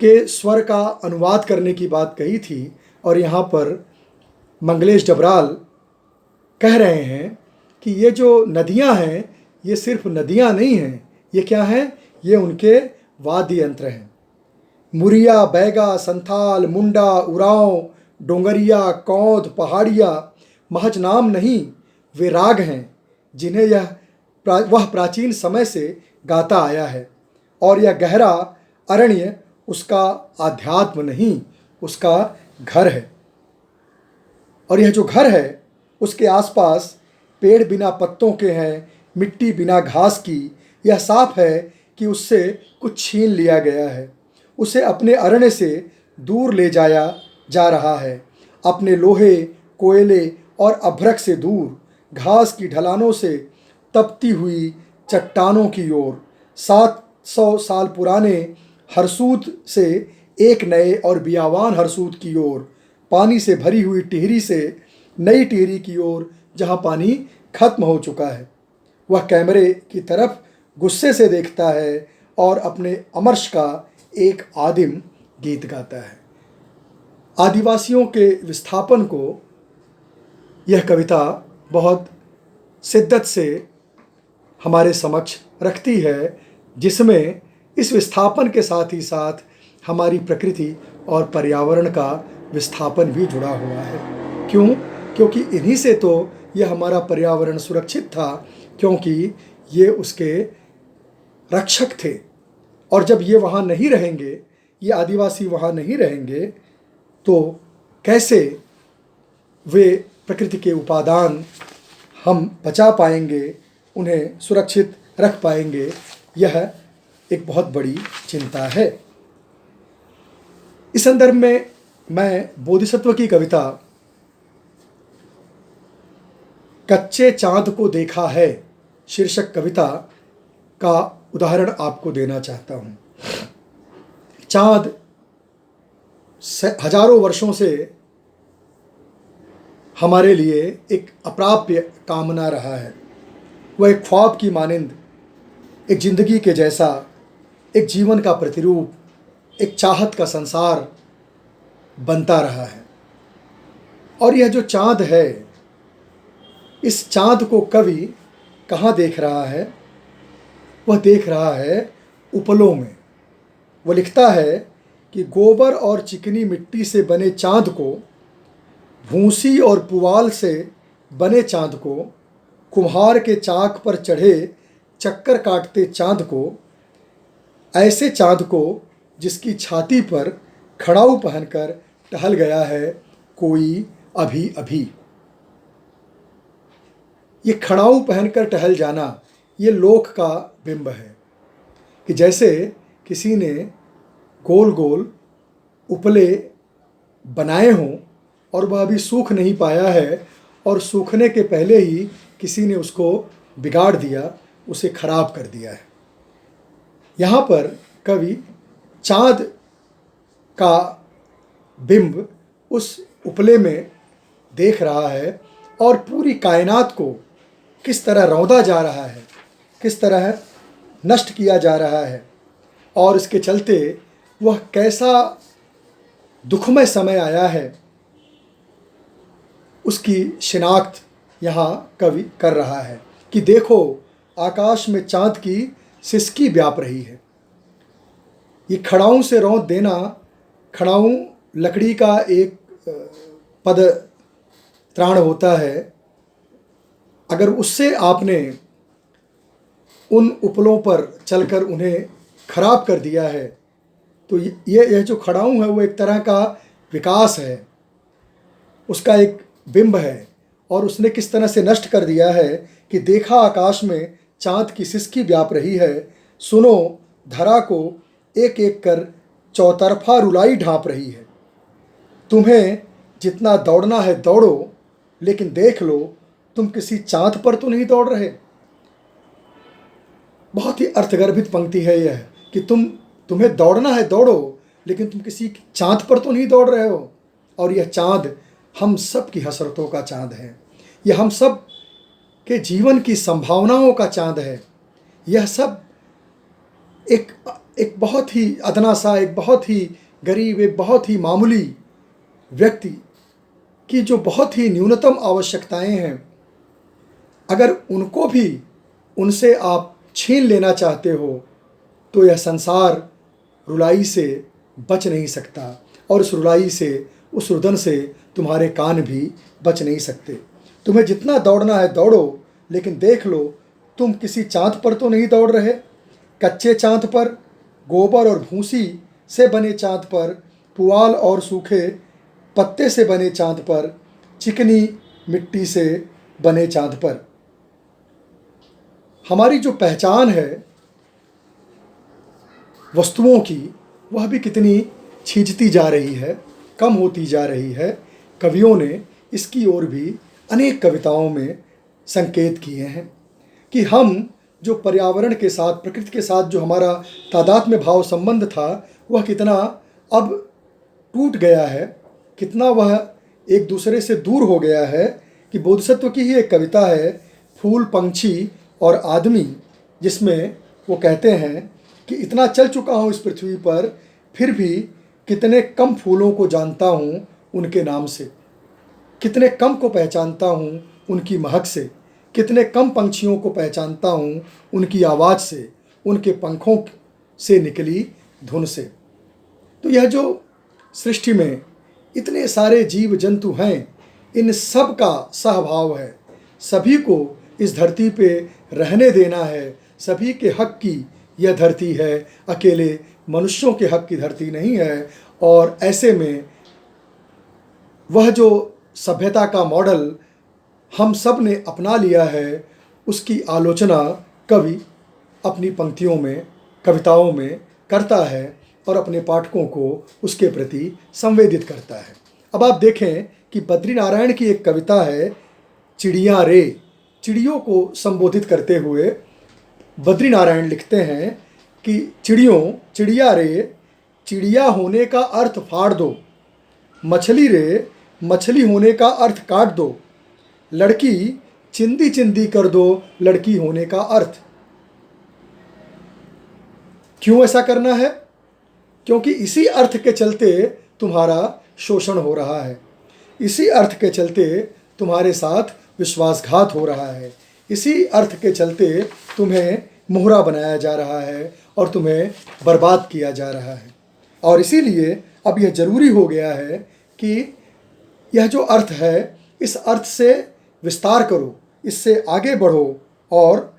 के स्वर का अनुवाद करने की बात कही थी और यहाँ पर मंगलेश डबराल कह रहे हैं कि ये जो नदियाँ हैं, ये सिर्फ नदियाँ नहीं हैं, ये क्या हैं? ये उनके वाद्य यंत्र हैं। मुरिया, बैगा, संथाल, मुंडा, उरांव, डोंगरिया, कौंध, पहाड़िया महज नाम नहीं, वे राग हैं जिन्हें वह प्राचीन समय से गाता आया है। और यह गहरा अरण्य उसका आध्यात्म नहीं, उसका घर है। और यह जो घर है, उसके आसपास पेड़ बिना पत्तों के हैं, मिट्टी बिना घास की। यह साफ है कि उससे कुछ छीन लिया गया है, उसे अपने अरण्य से दूर ले जाया जा रहा है, अपने लोहे, कोयले और अभ्रक से दूर, घास की ढलानों से तपती हुई चट्टानों की ओर, 700 साल पुराने हरसूद से एक नए और बियावान हरसूद की ओर, पानी से भरी हुई टिहरी से नई टिहरी की ओर जहाँ पानी खत्म हो चुका है। वह कैमरे की तरफ गुस्से से देखता है और अपने अमर्ष का एक आदिम गीत गाता है। आदिवासियों के विस्थापन को यह कविता बहुत शिद्दत से हमारे समक्ष रखती है, जिसमें इस विस्थापन के साथ ही साथ हमारी प्रकृति और पर्यावरण का विस्थापन भी जुड़ा हुआ है। क्यों? क्योंकि इन्हीं से तो यह हमारा पर्यावरण सुरक्षित था, क्योंकि ये उसके रक्षक थे। और जब ये वहाँ नहीं रहेंगे, ये आदिवासी वहाँ नहीं रहेंगे, तो कैसे वे प्रकृति के उपादान हम बचा पाएंगे, उन्हें सुरक्षित रख पाएंगे? यह एक बहुत बड़ी चिंता है। इस संदर्भ में मैं बोधिसत्व की कविता कच्चे चांद को देखा है शीर्षक कविता का उदाहरण आपको देना चाहता हूँ। चांद हजारों वर्षों से हमारे लिए एक अप्राप्य कामना रहा है। वह एक ख्वाब की मानिंद, एक जिंदगी के जैसा, एक जीवन का प्रतिरूप, एक चाहत का संसार बनता रहा है। और यह जो चांद है, इस चांद को कवि कहाँ देख रहा है? वह देख रहा है उपलों में। वह लिखता है कि गोबर और चिकनी मिट्टी से बने चांद को, भूसी और पुआल से बने चांद को, कुम्हार के चाक पर चढ़े चक्कर काटते चांद को, ऐसे चांद को जिसकी छाती पर खड़ाऊ पहनकर टहल गया है कोई अभी अभी। ये खड़ाऊ पहनकर टहल जाना ये लोक का बिंब है कि जैसे किसी ने गोल गोल उपले बनाए हों और वह अभी सूख नहीं पाया है और सूखने के पहले ही किसी ने उसको बिगाड़ दिया, उसे खराब कर दिया है। यहाँ पर कवि चाँद का बिंब उस उपले में देख रहा है और पूरी कायनात को किस तरह रौंदा जा रहा है, किस तरह नष्ट किया जा रहा है और इसके चलते वह कैसा दुखमय समय आया है, उसकी शिनाख्त यहाँ कवि कर रहा है कि देखो आकाश में चाँद की सिसकी व्याप रही है। ये खड़ाऊँ से रौंद देना, खड़ाऊँ लकड़ी का एक पद त्राण होता है, अगर उससे आपने उन उपलों पर चलकर उन्हें खराब कर दिया है तो यह जो खड़ाऊँ है वो एक तरह का विकास है, उसका एक बिंब है और उसने किस तरह से नष्ट कर दिया है कि देखा आकाश में चाँद की सिसकी व्याप रही है, सुनो धरा को एक एक कर चौतरफा रुलाई ढांप रही है। तुम्हें जितना दौड़ना है दौड़ो, लेकिन देख लो तुम किसी चाँद पर तो नहीं दौड़ रहे। बहुत ही अर्थगर्भित पंक्ति है यह कि तुम्हें दौड़ना है दौड़ो, लेकिन तुम किसी चाँद पर तो नहीं दौड़ रहे हो। और यह चाँद हम सब की हसरतों का चाँद है, यह हम सब के जीवन की संभावनाओं का चाँद है। यह सब एक बहुत ही अदना सा, एक बहुत ही गरीब, एक बहुत ही मामूली व्यक्ति की जो बहुत ही न्यूनतम आवश्यकताएं हैं, अगर उनको भी उनसे आप छीन लेना चाहते हो तो यह संसार रुलाई से बच नहीं सकता और उस रुलाई से, उस रुदन से तुम्हारे कान भी बच नहीं सकते। तुम्हें जितना दौड़ना है दौड़ो, लेकिन देख लो तुम किसी चाँद पर तो नहीं दौड़ रहे। कच्चे चाँद पर, गोबर और भूसी से बने चाँद पर, पुआल और सूखे पत्ते से बने चाँद पर, चिकनी मिट्टी से बने चाँद पर। हमारी जो पहचान है वस्तुओं की, वह भी कितनी छिजती जा रही है, कम होती जा रही है। कवियों ने इसकी ओर भी अनेक कविताओं में संकेत किए हैं कि हम जो पर्यावरण के साथ, प्रकृति के साथ जो हमारा तादात्म्य भाव संबंध था, वह कितना अब टूट गया है, कितना वह एक दूसरे से दूर हो गया है कि बोधिसत्व की ही एक कविता है फूल, पंछी और आदमी, जिसमें वो कहते हैं कि इतना चल चुका हूँ इस पृथ्वी पर, फिर भी कितने कम फूलों को जानता हूँ उनके नाम से, कितने कम को पहचानता हूँ उनकी महक से, कितने कम पंछियों को पहचानता हूँ उनकी आवाज़ से, उनके पंखों से निकली धुन से। तो यह जो सृष्टि में इतने सारे जीव जंतु हैं, इन सब का सहभाव है। सभी को इस धरती पे रहने देना है, सभी के हक की यह धरती है, अकेले मनुष्यों के हक की धरती नहीं है। और ऐसे में वह जो सभ्यता का मॉडल हम सब ने अपना लिया है, उसकी आलोचना कवि अपनी पंक्तियों में, कविताओं में करता है और अपने पाठकों को उसके प्रति संवेदित करता है। अब आप देखें कि बद्रीनारायण की एक कविता है चिड़िया रे। चिड़ियों को संबोधित करते हुए बद्रीनारायण लिखते हैं कि चिड़िया रे, चिड़िया होने का अर्थ फाड़ दो, मछली रे, मछली होने का अर्थ काट दो, लड़की चिंदी चिंदी कर दो, लड़की होने का अर्थ। क्यों ऐसा करना है? क्योंकि इसी अर्थ के चलते तुम्हारा शोषण हो रहा है, इसी अर्थ के चलते तुम्हारे साथ विश्वासघात हो रहा है, इसी अर्थ के चलते तुम्हें मोहरा बनाया जा रहा है और तुम्हें बर्बाद किया जा रहा है। और इसीलिए अब यह ज़रूरी हो गया है कि यह जो अर्थ है, इस अर्थ से विस्तार करो, इससे आगे बढ़ो। और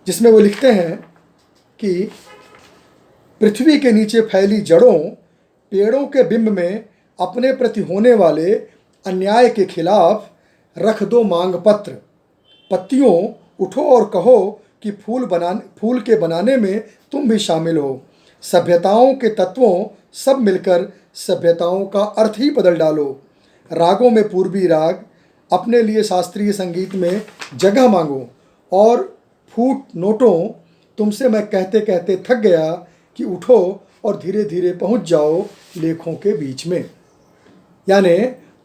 जिसमें वो लिखते हैं कि पृथ्वी के नीचे फैली जड़ों, पेड़ों के बिंब में अपने प्रति होने वाले अन्याय के खिलाफ रख दो मांग पत्र, पत्तियों उठो और कहो कि फूल के बनाने में तुम भी शामिल हो। सभ्यताओं के तत्वों सब मिलकर सभ्यताओं का अर्थ ही बदल डालो। रागों में पूर्वी राग, अपने लिए शास्त्रीय संगीत में जगह मांगो। और फूट नोटों, तुमसे मैं कहते कहते थक गया कि उठो और धीरे धीरे पहुंच जाओ लेखों के बीच में। यानी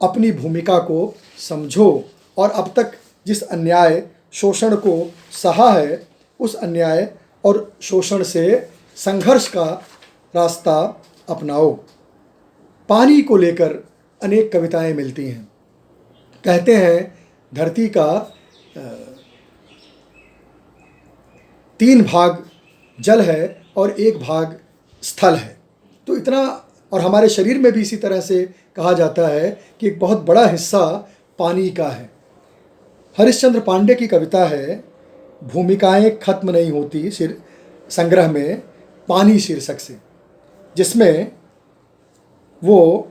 अपनी भूमिका को समझो और अब तक जिस अन्याय शोषण को सहा है, उस अन्याय और शोषण से संघर्ष का रास्ता अपनाओ। पानी को लेकर अनेक कविताएं मिलती हैं। कहते हैं धरती का 3 भाग जल है और 1 भाग स्थल है। तो इतना, और हमारे शरीर में भी इसी तरह से कहा जाता है कि एक बहुत बड़ा हिस्सा पानी का है। हरिश्चंद्र पांडे की कविता है भूमिकाएं खत्म नहीं होती संग्रह में पानी शीर्षक से, जिसमें वो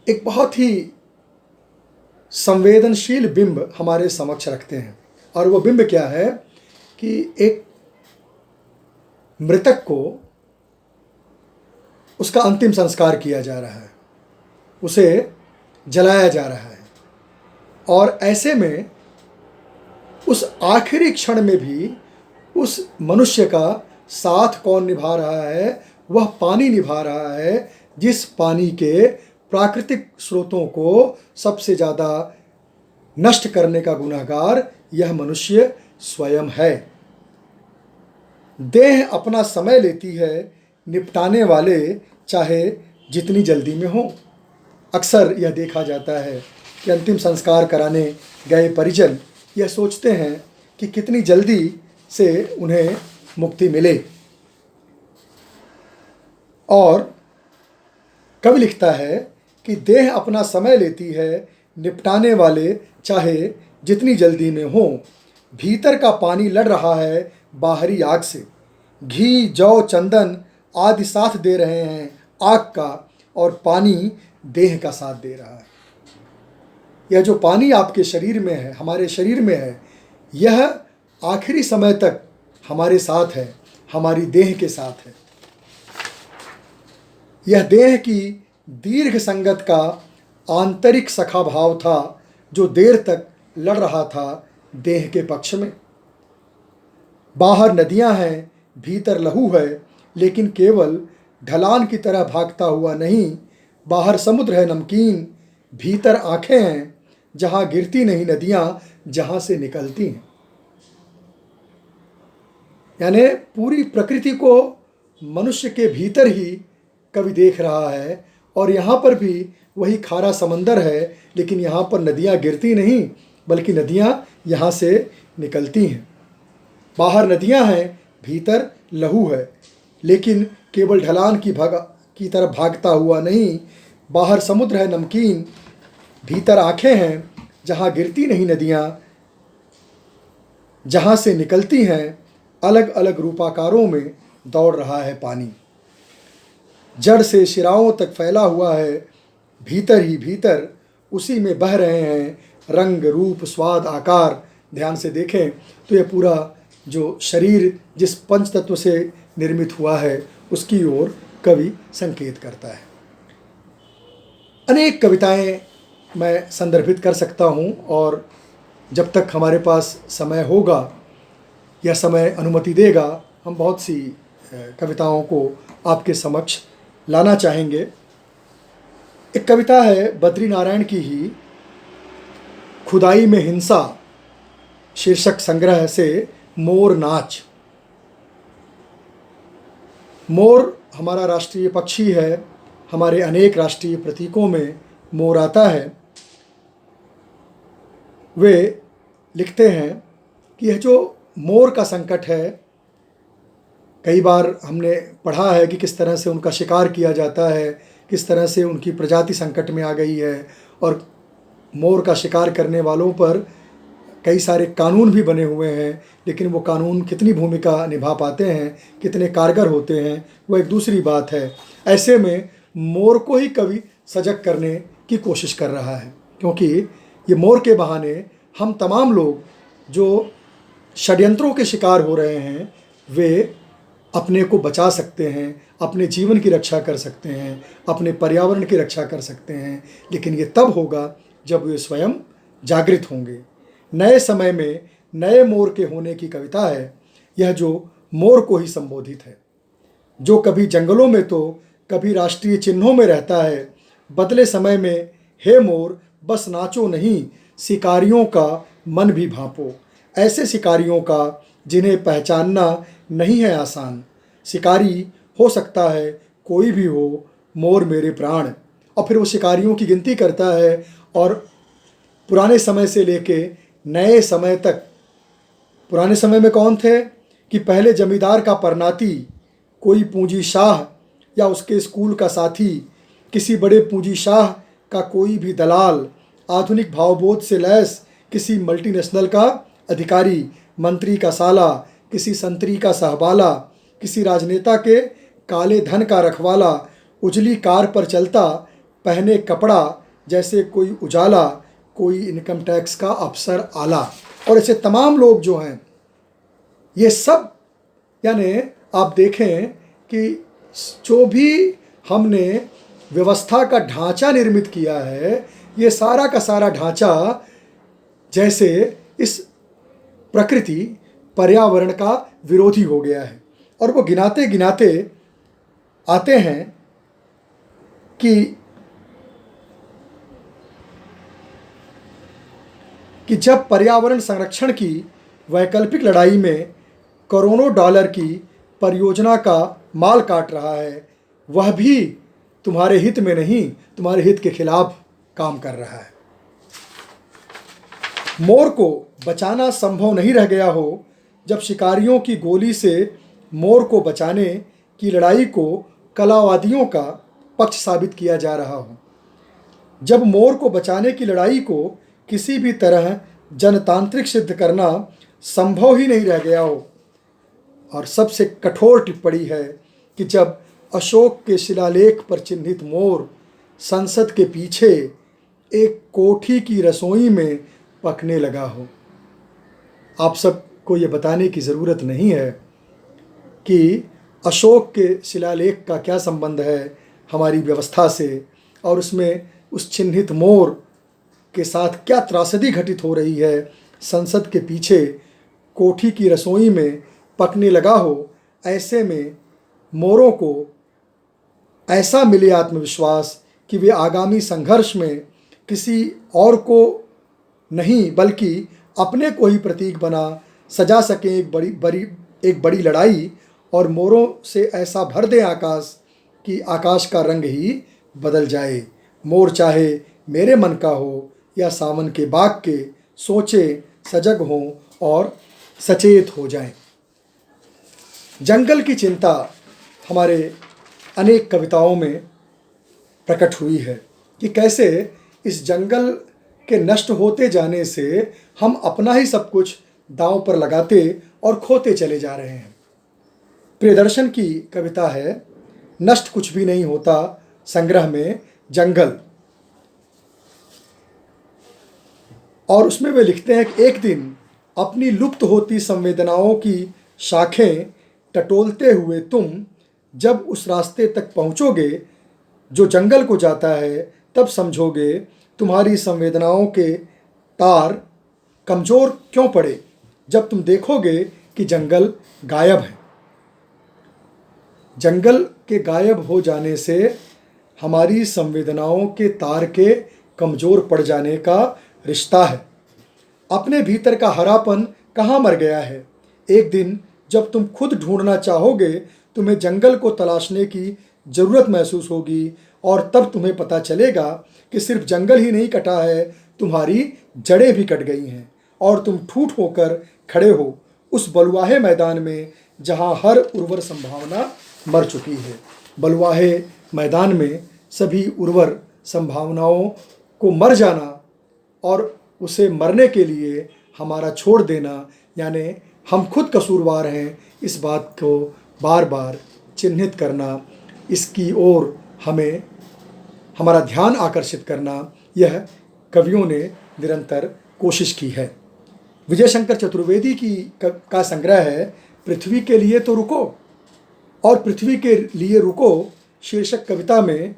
एक बहुत ही संवेदनशील बिंब हमारे समक्ष रखते हैं। और वो बिंब क्या है कि एक मृतक को उसका अंतिम संस्कार किया जा रहा है, उसे जलाया जा रहा है, और ऐसे में उस आखिरी क्षण में भी उस मनुष्य का साथ कौन निभा रहा है? वह पानी निभा रहा है, जिस पानी के प्राकृतिक स्रोतों को सबसे ज़्यादा नष्ट करने का गुनहगार यह मनुष्य स्वयं है। देह अपना समय लेती है, निपटाने वाले चाहे जितनी जल्दी में हो। अक्सर यह देखा जाता है कि अंतिम संस्कार कराने गए परिजन यह सोचते हैं कि कितनी जल्दी से उन्हें मुक्ति मिले। और कवि लिखता है कि देह अपना समय लेती है, निपटाने वाले चाहे जितनी जल्दी में हो। भीतर का पानी लड़ रहा है बाहरी आग से। घी, जौ, चंदन आदि साथ दे रहे हैं आग का, और पानी देह का साथ दे रहा है। यह जो पानी आपके शरीर में है, हमारे शरीर में है, यह आखिरी समय तक हमारे साथ है, हमारी देह के साथ है। यह देह की दीर्घ संगत का आंतरिक सखा भाव था, जो देर तक लड़ रहा था देह के पक्ष में। बाहर नदियां हैं, भीतर लहू है, लेकिन केवल ढलान की तरह भागता हुआ नहीं। बाहर समुद्र है नमकीन, भीतर आंखें हैं, जहां गिरती नहीं नदियां, जहां से निकलती हैं। यानी पूरी प्रकृति को मनुष्य के भीतर ही कवि देख रहा है, और यहाँ पर भी वही खारा समंदर है, लेकिन यहाँ पर नदियाँ गिरती नहीं, बल्कि नदियाँ यहाँ से निकलती हैं। बाहर नदियाँ हैं, भीतर लहू है, लेकिन केवल ढलान की तरफ भागता हुआ नहीं। बाहर समुद्र है नमकीन, भीतर आँखें हैं, जहाँ गिरती नहीं नदियाँ, जहाँ से निकलती हैं। अलग अलग रूपाकारों में दौड़ रहा है पानी, जड़ से शिराओं तक फैला हुआ है, भीतर ही भीतर उसी में बह रहे हैं रंग, रूप, स्वाद, आकार। ध्यान से देखें तो यह पूरा जो शरीर जिस पंच तत्व से निर्मित हुआ है, उसकी ओर कवि संकेत करता है। अनेक कविताएं मैं संदर्भित कर सकता हूं, और जब तक हमारे पास समय होगा या समय अनुमति देगा, हम बहुत सी कविताओं को आपके समक्ष लाना चाहेंगे। एक कविता है बद्री नारायण की ही, खुदाई में हिंसा शीर्षक संग्रह से मोर नाच। मोर हमारा राष्ट्रीय पक्षी है, हमारे अनेक राष्ट्रीय प्रतीकों में मोर आता है। वे लिखते हैं कि यह जो मोर का संकट है, कई बार हमने पढ़ा है कि किस तरह से उनका शिकार किया जाता है, किस तरह से उनकी प्रजाति संकट में आ गई है, और मोर का शिकार करने वालों पर कई सारे कानून भी बने हुए हैं, लेकिन वो कानून कितनी भूमिका निभा पाते हैं, कितने कारगर होते हैं, वो एक दूसरी बात है। ऐसे में मोर को ही कवि सजग करने की कोशिश कर रहा है, क्योंकि ये मोर के बहाने हम तमाम लोग जो षड्यंत्रों के शिकार हो रहे हैं वे अपने को बचा सकते हैं, अपने जीवन की रक्षा कर सकते हैं, अपने पर्यावरण की रक्षा कर सकते हैं। लेकिन ये तब होगा जब वे स्वयं जागृत होंगे। नए समय में नए मोर के होने की कविता है यह, जो मोर को ही संबोधित है, जो कभी जंगलों में तो कभी राष्ट्रीय चिन्हों में रहता है। बदले समय में हे मोर बस नाचो नहीं, शिकारियों का मन भी भांपो। ऐसे शिकारियों का जिन्हें पहचानना नहीं है आसान। शिकारी हो सकता है कोई भी हो, मोर मेरे प्राण। और फिर वो शिकारियों की गिनती करता है और पुराने समय से लेके नए समय तक। पुराने समय में कौन थे कि पहले जमींदार का परनाती, कोई पूंजी शाह या उसके स्कूल का साथी, किसी बड़े पूंजी शाह का कोई भी दलाल, आधुनिक भावबोध से लैस किसी मल्टीनेशनल का अधिकारी, मंत्री का साला, किसी संतरी का सहबाला, किसी राजनेता के काले धन का रखवाला, उजली कार पर चलता, पहने कपड़ा जैसे कोई उजाला, कोई इनकम टैक्स का अफसर आला। और ऐसे तमाम लोग जो हैं, ये सब यानी आप देखें कि जो भी हमने व्यवस्था का ढांचा निर्मित किया है, ये सारा का सारा ढांचा जैसे इस प्रकृति पर्यावरण का विरोधी हो गया है। और वो गिनाते गिनाते आते हैं कि जब पर्यावरण संरक्षण की वैकल्पिक लड़ाई में करोड़ों डॉलर की परियोजना का माल काट रहा है, वह भी तुम्हारे हित में नहीं, तुम्हारे हित के खिलाफ काम कर रहा है। मोर को बचाना संभव नहीं रह गया हो जब शिकारियों की गोली से मोर को बचाने की लड़ाई को कलावादियों का पक्ष साबित किया जा रहा हो, जब मोर को बचाने की लड़ाई को किसी भी तरह जनतांत्रिक सिद्ध करना संभव ही नहीं रह गया हो। और सबसे कठोर टिप्पणी है कि जब अशोक के शिलालेख पर चिन्हित मोर संसद के पीछे एक कोठी की रसोई में पकने लगा हो। आप सबको ये बताने की ज़रूरत नहीं है कि अशोक के शिलालेख का क्या संबंध है हमारी व्यवस्था से, और उसमें उस चिन्हित मोर के साथ क्या त्रासदी घटित हो रही है। संसद के पीछे कोठी की रसोई में पकने लगा हो, ऐसे में मोरों को ऐसा मिले आत्मविश्वास कि वे आगामी संघर्ष में किसी और को नहीं बल्कि अपने को ही प्रतीक बना सजा सकें एक बड़ी लड़ाई, और मोरों से ऐसा भर दें आकाश कि आकाश का रंग ही बदल जाए। मोर चाहे मेरे मन का हो या सावन के बाग के, सोचे सजग हों और सचेत हो जाएं। जंगल की चिंता हमारे अनेक कविताओं में प्रकट हुई है कि कैसे इस जंगल के नष्ट होते जाने से हम अपना ही सब कुछ दांव पर लगाते और खोते चले जा रहे हैं। प्रियदर्शन की कविता है नष्ट कुछ भी नहीं होता संग्रह में जंगल, और उसमें वे लिखते हैं कि एक दिन अपनी लुप्त होती संवेदनाओं की शाखें टटोलते हुए तुम जब उस रास्ते तक पहुँचोगे जो जंगल को जाता है, तब समझोगे तुम्हारी संवेदनाओं के तार कमज़ोर क्यों पड़े, जब तुम देखोगे कि जंगल गायब है। जंगल के गायब हो जाने से हमारी संवेदनाओं के तार के कमज़ोर पड़ जाने का रिश्ता है। अपने भीतर का हरापन कहाँ मर गया है। एक दिन जब तुम खुद ढूंढना चाहोगे, तुम्हें जंगल को तलाशने की ज़रूरत महसूस होगी, और तब तुम्हें पता चलेगा कि सिर्फ जंगल ही नहीं कटा है, तुम्हारी जड़ें भी कट गई हैं, और तुम ठूठ होकर खड़े हो उस बलुआहे मैदान में जहाँ हर उर्वर संभावना मर चुकी है। बलुआहे मैदान में सभी उर्वर संभावनाओं को मर जाना और उसे मरने के लिए हमारा छोड़ देना, यानी हम खुद कसूरवार हैं, इस बात को बार बार चिन्हित करना, इसकी ओर हमें हमारा ध्यान आकर्षित करना, यह कवियों ने निरंतर कोशिश की है। विजय शंकर चतुर्वेदी का संग्रह है पृथ्वी के लिए तो रुको, और पृथ्वी के लिए रुको शीर्षक कविता में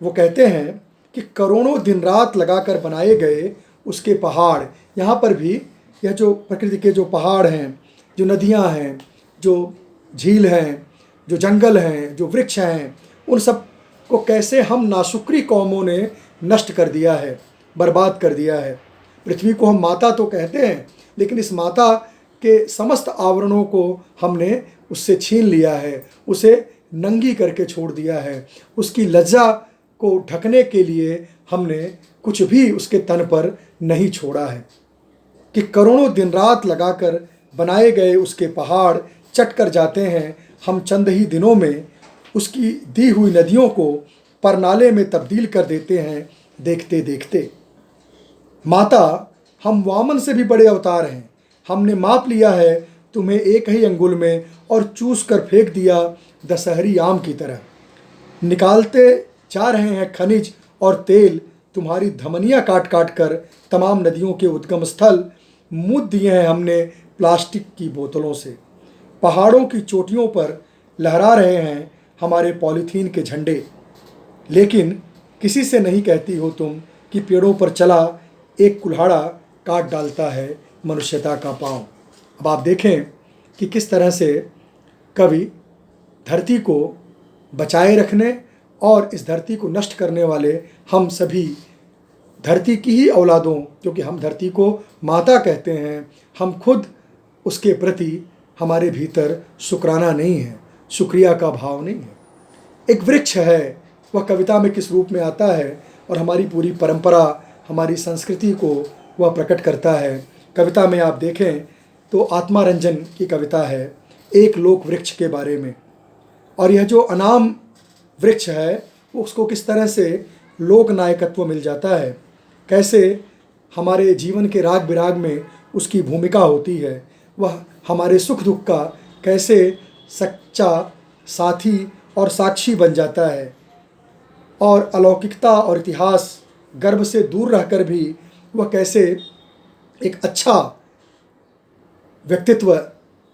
वो कहते हैं कि करोड़ों दिन रात लगाकर बनाए गए उसके पहाड़, यहाँ पर भी यह जो प्रकृति के जो पहाड़ हैं, जो नदियाँ हैं, जो झील हैं, जो जंगल हैं, जो वृक्ष हैं, उन सब को कैसे हम नाशुक्री कौमों ने नष्ट कर दिया है, बर्बाद कर दिया है। पृथ्वी को हम माता तो कहते हैं, लेकिन इस माता के समस्त आवरणों को हमने उससे छीन लिया है, उसे नंगी करके छोड़ दिया है। उसकी लज्जा को ढकने के लिए हमने कुछ भी उसके तन पर नहीं छोड़ा है कि करोड़ों दिन रात लगाकर बनाए गए उसके पहाड़ चट कर जाते हैं। हम चंद ही दिनों में उसकी दी हुई नदियों को परनाले में तब्दील कर देते हैं देखते देखते। माता, हम वामन से भी बड़े अवतार हैं। हमने माप लिया है तुम्हें एक ही अंगुल में और चूस कर फेंक दिया दशहरी आम की तरह। निकालते जा रहे हैं खनिज और तेल तुम्हारी धमनियाँ काट काट कर। तमाम नदियों के उद्गम स्थल मुद दिए हैं हमने प्लास्टिक की बोतलों से। पहाड़ों की चोटियों पर लहरा रहे हैं हमारे पॉलीथीन के झंडे, लेकिन किसी से नहीं कहती हो तुम कि पेड़ों पर चला एक कुल्हाड़ा काट डालता है मनुष्यता का पाँव। अब आप देखें कि किस तरह से कवि धरती को बचाए रखने और इस धरती को नष्ट करने वाले हम सभी धरती की ही औलादों, क्योंकि हम धरती को माता कहते हैं, हम खुद उसके प्रति हमारे भीतर शुक्राना नहीं है, शुक्रिया का भाव नहीं है। एक वृक्ष है, वह कविता में किस रूप में आता है और हमारी पूरी परंपरा, हमारी संस्कृति को वह प्रकट करता है। कविता में आप देखें तो आत्मारंजन की कविता है एक लोक वृक्ष के बारे में, और यह जो अनाम वृक्ष है उसको किस तरह से लोक नायकत्व मिल जाता है, कैसे हमारे जीवन के राग बिराग में उसकी भूमिका होती है, वह हमारे सुख दुख का कैसे सच्चा साथी और साक्षी बन जाता है, और अलौकिकता और इतिहास गर्भ से दूर रहकर भी वह कैसे एक अच्छा व्यक्तित्व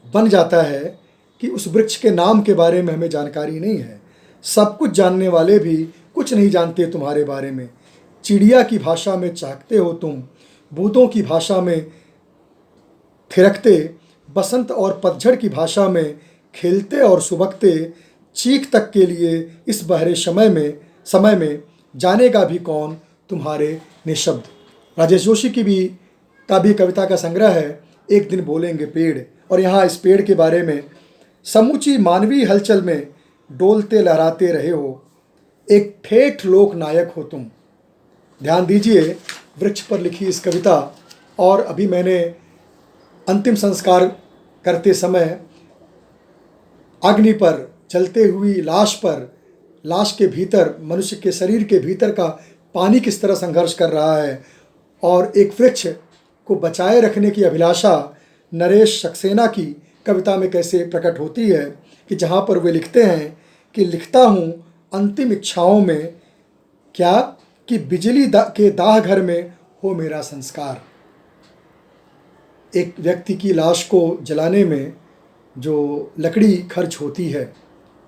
बन जाता है कि उस वृक्ष के नाम के बारे में हमें जानकारी नहीं है। सब कुछ जानने वाले भी कुछ नहीं जानते तुम्हारे बारे में। चिड़िया की भाषा में चहकते हो तुम, बूंदों की भाषा में थिरकते, बसंत और पतझड़ की भाषा में खेलते और सुबकते, चीख तक के लिए इस बहरे समय में जानेगा भी कौन तुम्हारे निशब्द। राजेश जोशी का भी कविता का संग्रह है एक दिन बोलेंगे पेड़, और यहाँ इस पेड़ के बारे में समूची मानवीय हलचल में डोलते लहराते रहे हो, एक ठेठ लोक नायक हो तुम। ध्यान दीजिए वृक्ष पर लिखी इस कविता, और अभी मैंने अंतिम संस्कार करते समय अग्नि पर जलते हुई लाश के भीतर, मनुष्य के शरीर के भीतर का पानी किस तरह संघर्ष कर रहा है, और एक वृक्ष को बचाए रखने की अभिलाषा नरेश सक्सेना की कविता में कैसे प्रकट होती है कि जहाँ पर वे लिखते हैं कि लिखता हूँ अंतिम इच्छाओं में क्या कि बिजली के दाह घर में हो मेरा संस्कार। एक व्यक्ति की लाश को जलाने में जो लकड़ी खर्च होती है,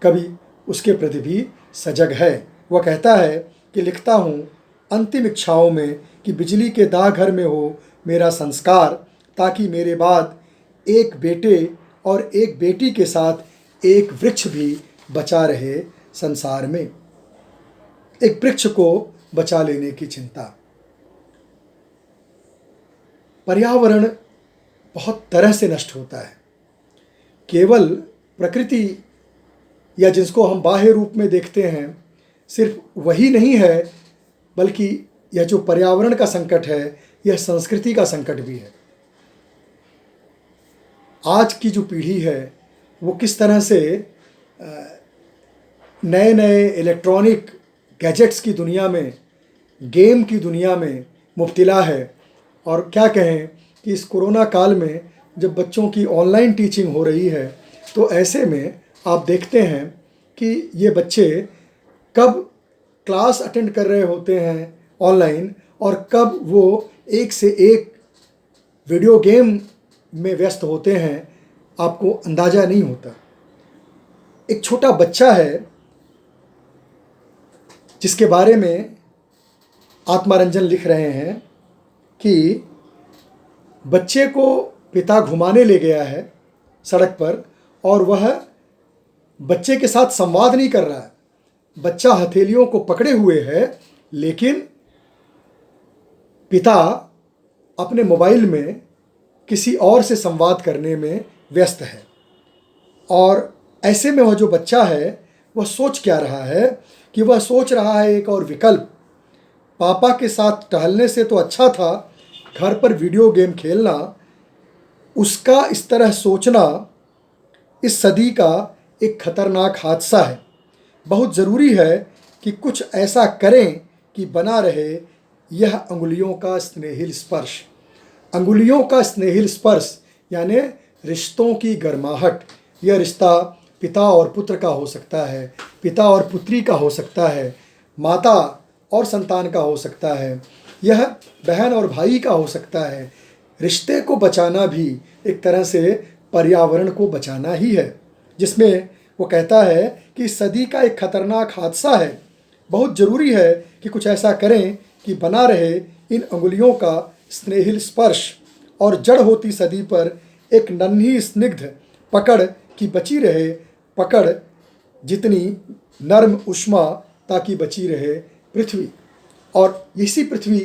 कवि उसके प्रति भी सजग है। वह कहता है कि लिखता हूँ अंतिम इच्छाओं में कि बिजली के दाह घर में हो मेरा संस्कार, ताकि मेरे बाद एक बेटे और एक बेटी के साथ एक वृक्ष भी बचा रहे संसार में। एक वृक्ष को बचा लेने की चिंता। पर्यावरण बहुत तरह से नष्ट होता है। केवल प्रकृति या जिसको हम बाह्य रूप में देखते हैं सिर्फ वही नहीं है, बल्कि यह जो पर्यावरण का संकट है यह संस्कृति का संकट भी है। आज की जो पीढ़ी है वो किस तरह से नए नए इलेक्ट्रॉनिक गैजेट्स की दुनिया में, गेम की दुनिया में मुब्तला है। और क्या कहें कि इस कोरोना काल में जब बच्चों की ऑनलाइन टीचिंग हो रही है, तो ऐसे में आप देखते हैं कि ये बच्चे कब क्लास अटेंड कर रहे होते हैं ऑनलाइन और कब वो एक से एक वीडियो गेम में व्यस्त होते हैं, आपको अंदाज़ा नहीं होता। एक छोटा बच्चा है जिसके बारे में आत्मारंजन लिख रहे हैं कि बच्चे को पिता घुमाने ले गया है सड़क पर और वह बच्चे के साथ संवाद नहीं कर रहा है। बच्चा हथेलियों को पकड़े हुए है, लेकिन पिता अपने मोबाइल में किसी और से संवाद करने में व्यस्त है। और ऐसे में वह जो बच्चा है वह सोच क्या रहा है कि वह सोच रहा है एक और विकल्प, पापा के साथ टहलने से तो अच्छा था घर पर वीडियो गेम खेलना। उसका इस तरह सोचना इस सदी का एक खतरनाक हादसा है। बहुत ज़रूरी है कि कुछ ऐसा करें कि बना रहे यह अंगुलियों का स्नेहिल स्पर्श। अंगुलियों का स्नेहिल स्पर्श यानी रिश्तों की गर्माहट। यह रिश्ता पिता और पुत्र का हो सकता है, पिता और पुत्री का हो सकता है, माता और संतान का हो सकता है, यह बहन और भाई का हो सकता है। रिश्ते को बचाना भी एक तरह से पर्यावरण को बचाना ही है, जिसमें वो कहता है कि सदी का एक खतरनाक हादसा है। बहुत ज़रूरी है कि कुछ ऐसा करें कि बना रहे इन अंगुलियों का स्नेहिल स्पर्श और जड़ होती सदी पर एक नन्ही स्निग्ध पकड़ की बची रहे पकड़, जितनी नर्म उष्मा ताकि बची रहे पृथ्वी। और इसी पृथ्वी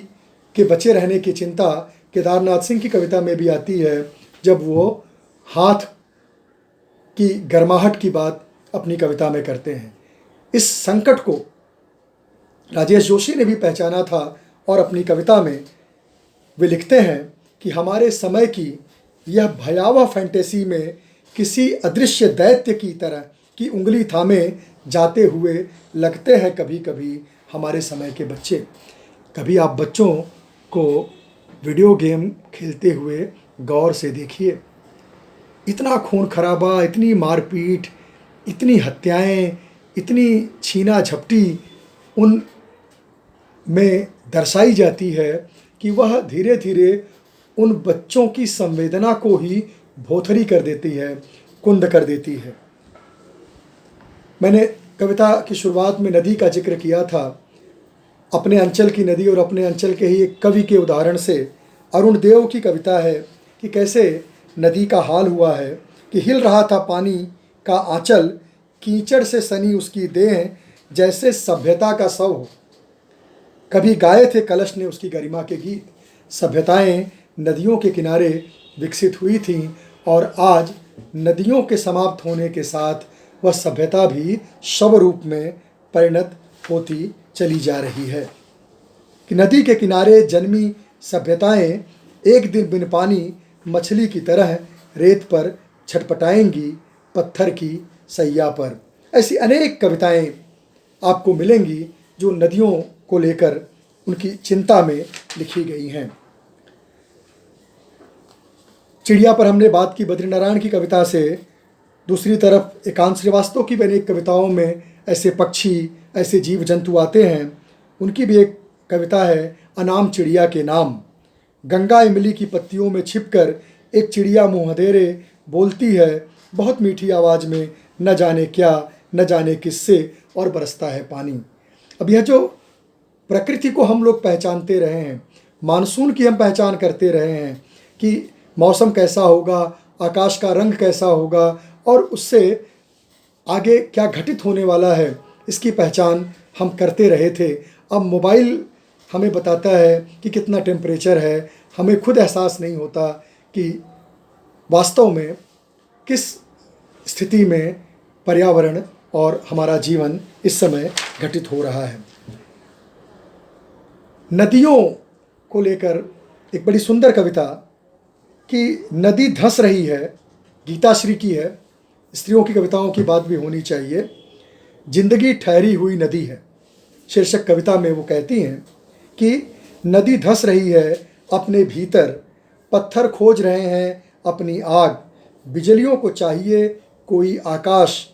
के बचे रहने की चिंता केदारनाथ सिंह की कविता में भी आती है, जब वो हाथ की गर्माहट की बात अपनी कविता में करते हैं। इस संकट को राजेश जोशी ने भी पहचाना था और अपनी कविता में वे लिखते हैं कि हमारे समय की यह भयावह फैंटेसी में किसी अदृश्य दैत्य की तरह की उंगली थामे जाते हुए लगते हैं कभी कभी हमारे समय के बच्चे। कभी आप बच्चों को वीडियो गेम खेलते हुए गौर से देखिए। इतना खून खराबा, इतनी मारपीट, इतनी हत्याएं, इतनी छीना झपटी उन में दर्शाई जाती है कि वह धीरे धीरे उन बच्चों की संवेदना को ही भोथरी कर देती है, कुंद कर देती है। मैंने कविता की शुरुआत में नदी का जिक्र किया था, अपने अंचल की नदी और अपने अंचल के ही एक कवि के उदाहरण से। अरुण देव की कविता है कि कैसे नदी का हाल हुआ है कि हिल रहा था पानी का आंचल, कीचड़ से सनी उसकी देह जैसे सभ्यता का शव हो। कभी गाए थे कलश ने उसकी गरिमा के गीत। सभ्यताएं नदियों के किनारे विकसित हुई थीं और आज नदियों के समाप्त होने के साथ वह सभ्यता भी शव रूप में परिणत होती चली जा रही है। कि नदी के किनारे जन्मी सभ्यताएं एक दिन बिन पानी मछली की तरह रेत पर छटपटाएंगी पत्थर की सैया पर। ऐसी अनेक कविताएं आपको मिलेंगी जो नदियों को लेकर उनकी चिंता में लिखी गई हैं। चिड़िया पर हमने बात की बद्रीनारायण की कविता से। दूसरी तरफ एकांत श्रीवास्तव की भी अनेक कविताओं में ऐसे पक्षी, ऐसे जीव जंतु आते हैं। उनकी भी एक कविता है अनाम चिड़िया के नाम। गंगा इमली की पत्तियों में छिपकर एक चिड़िया मुँह अंधेरे बोलती है बहुत मीठी आवाज़ में, न जाने क्या न जाने किससे और बरसता है पानी। अब यह जो प्रकृति को हम लोग पहचानते रहे हैं, मानसून की हम पहचान करते रहे हैं कि मौसम कैसा होगा, आकाश का रंग कैसा होगा और उससे आगे क्या घटित होने वाला है, इसकी पहचान हम करते रहे थे। अब मोबाइल हमें बताता है कि कितना टेम्परेचर है, हमें खुद एहसास नहीं होता कि वास्तव में किस स्थिति में पर्यावरण और हमारा जीवन इस समय घटित हो रहा है। नदियों को लेकर एक बड़ी सुंदर कविता कि नदी धंस रही है, गीताश्री की है। स्त्रियों की कविताओं की बात भी होनी चाहिए। जिंदगी ठहरी हुई नदी है शीर्षक कविता में वो कहती हैं कि नदी धंस रही है अपने भीतर, पत्थर खोज रहे हैं अपनी आग, बिजलियों को चाहिए कोई आकाश,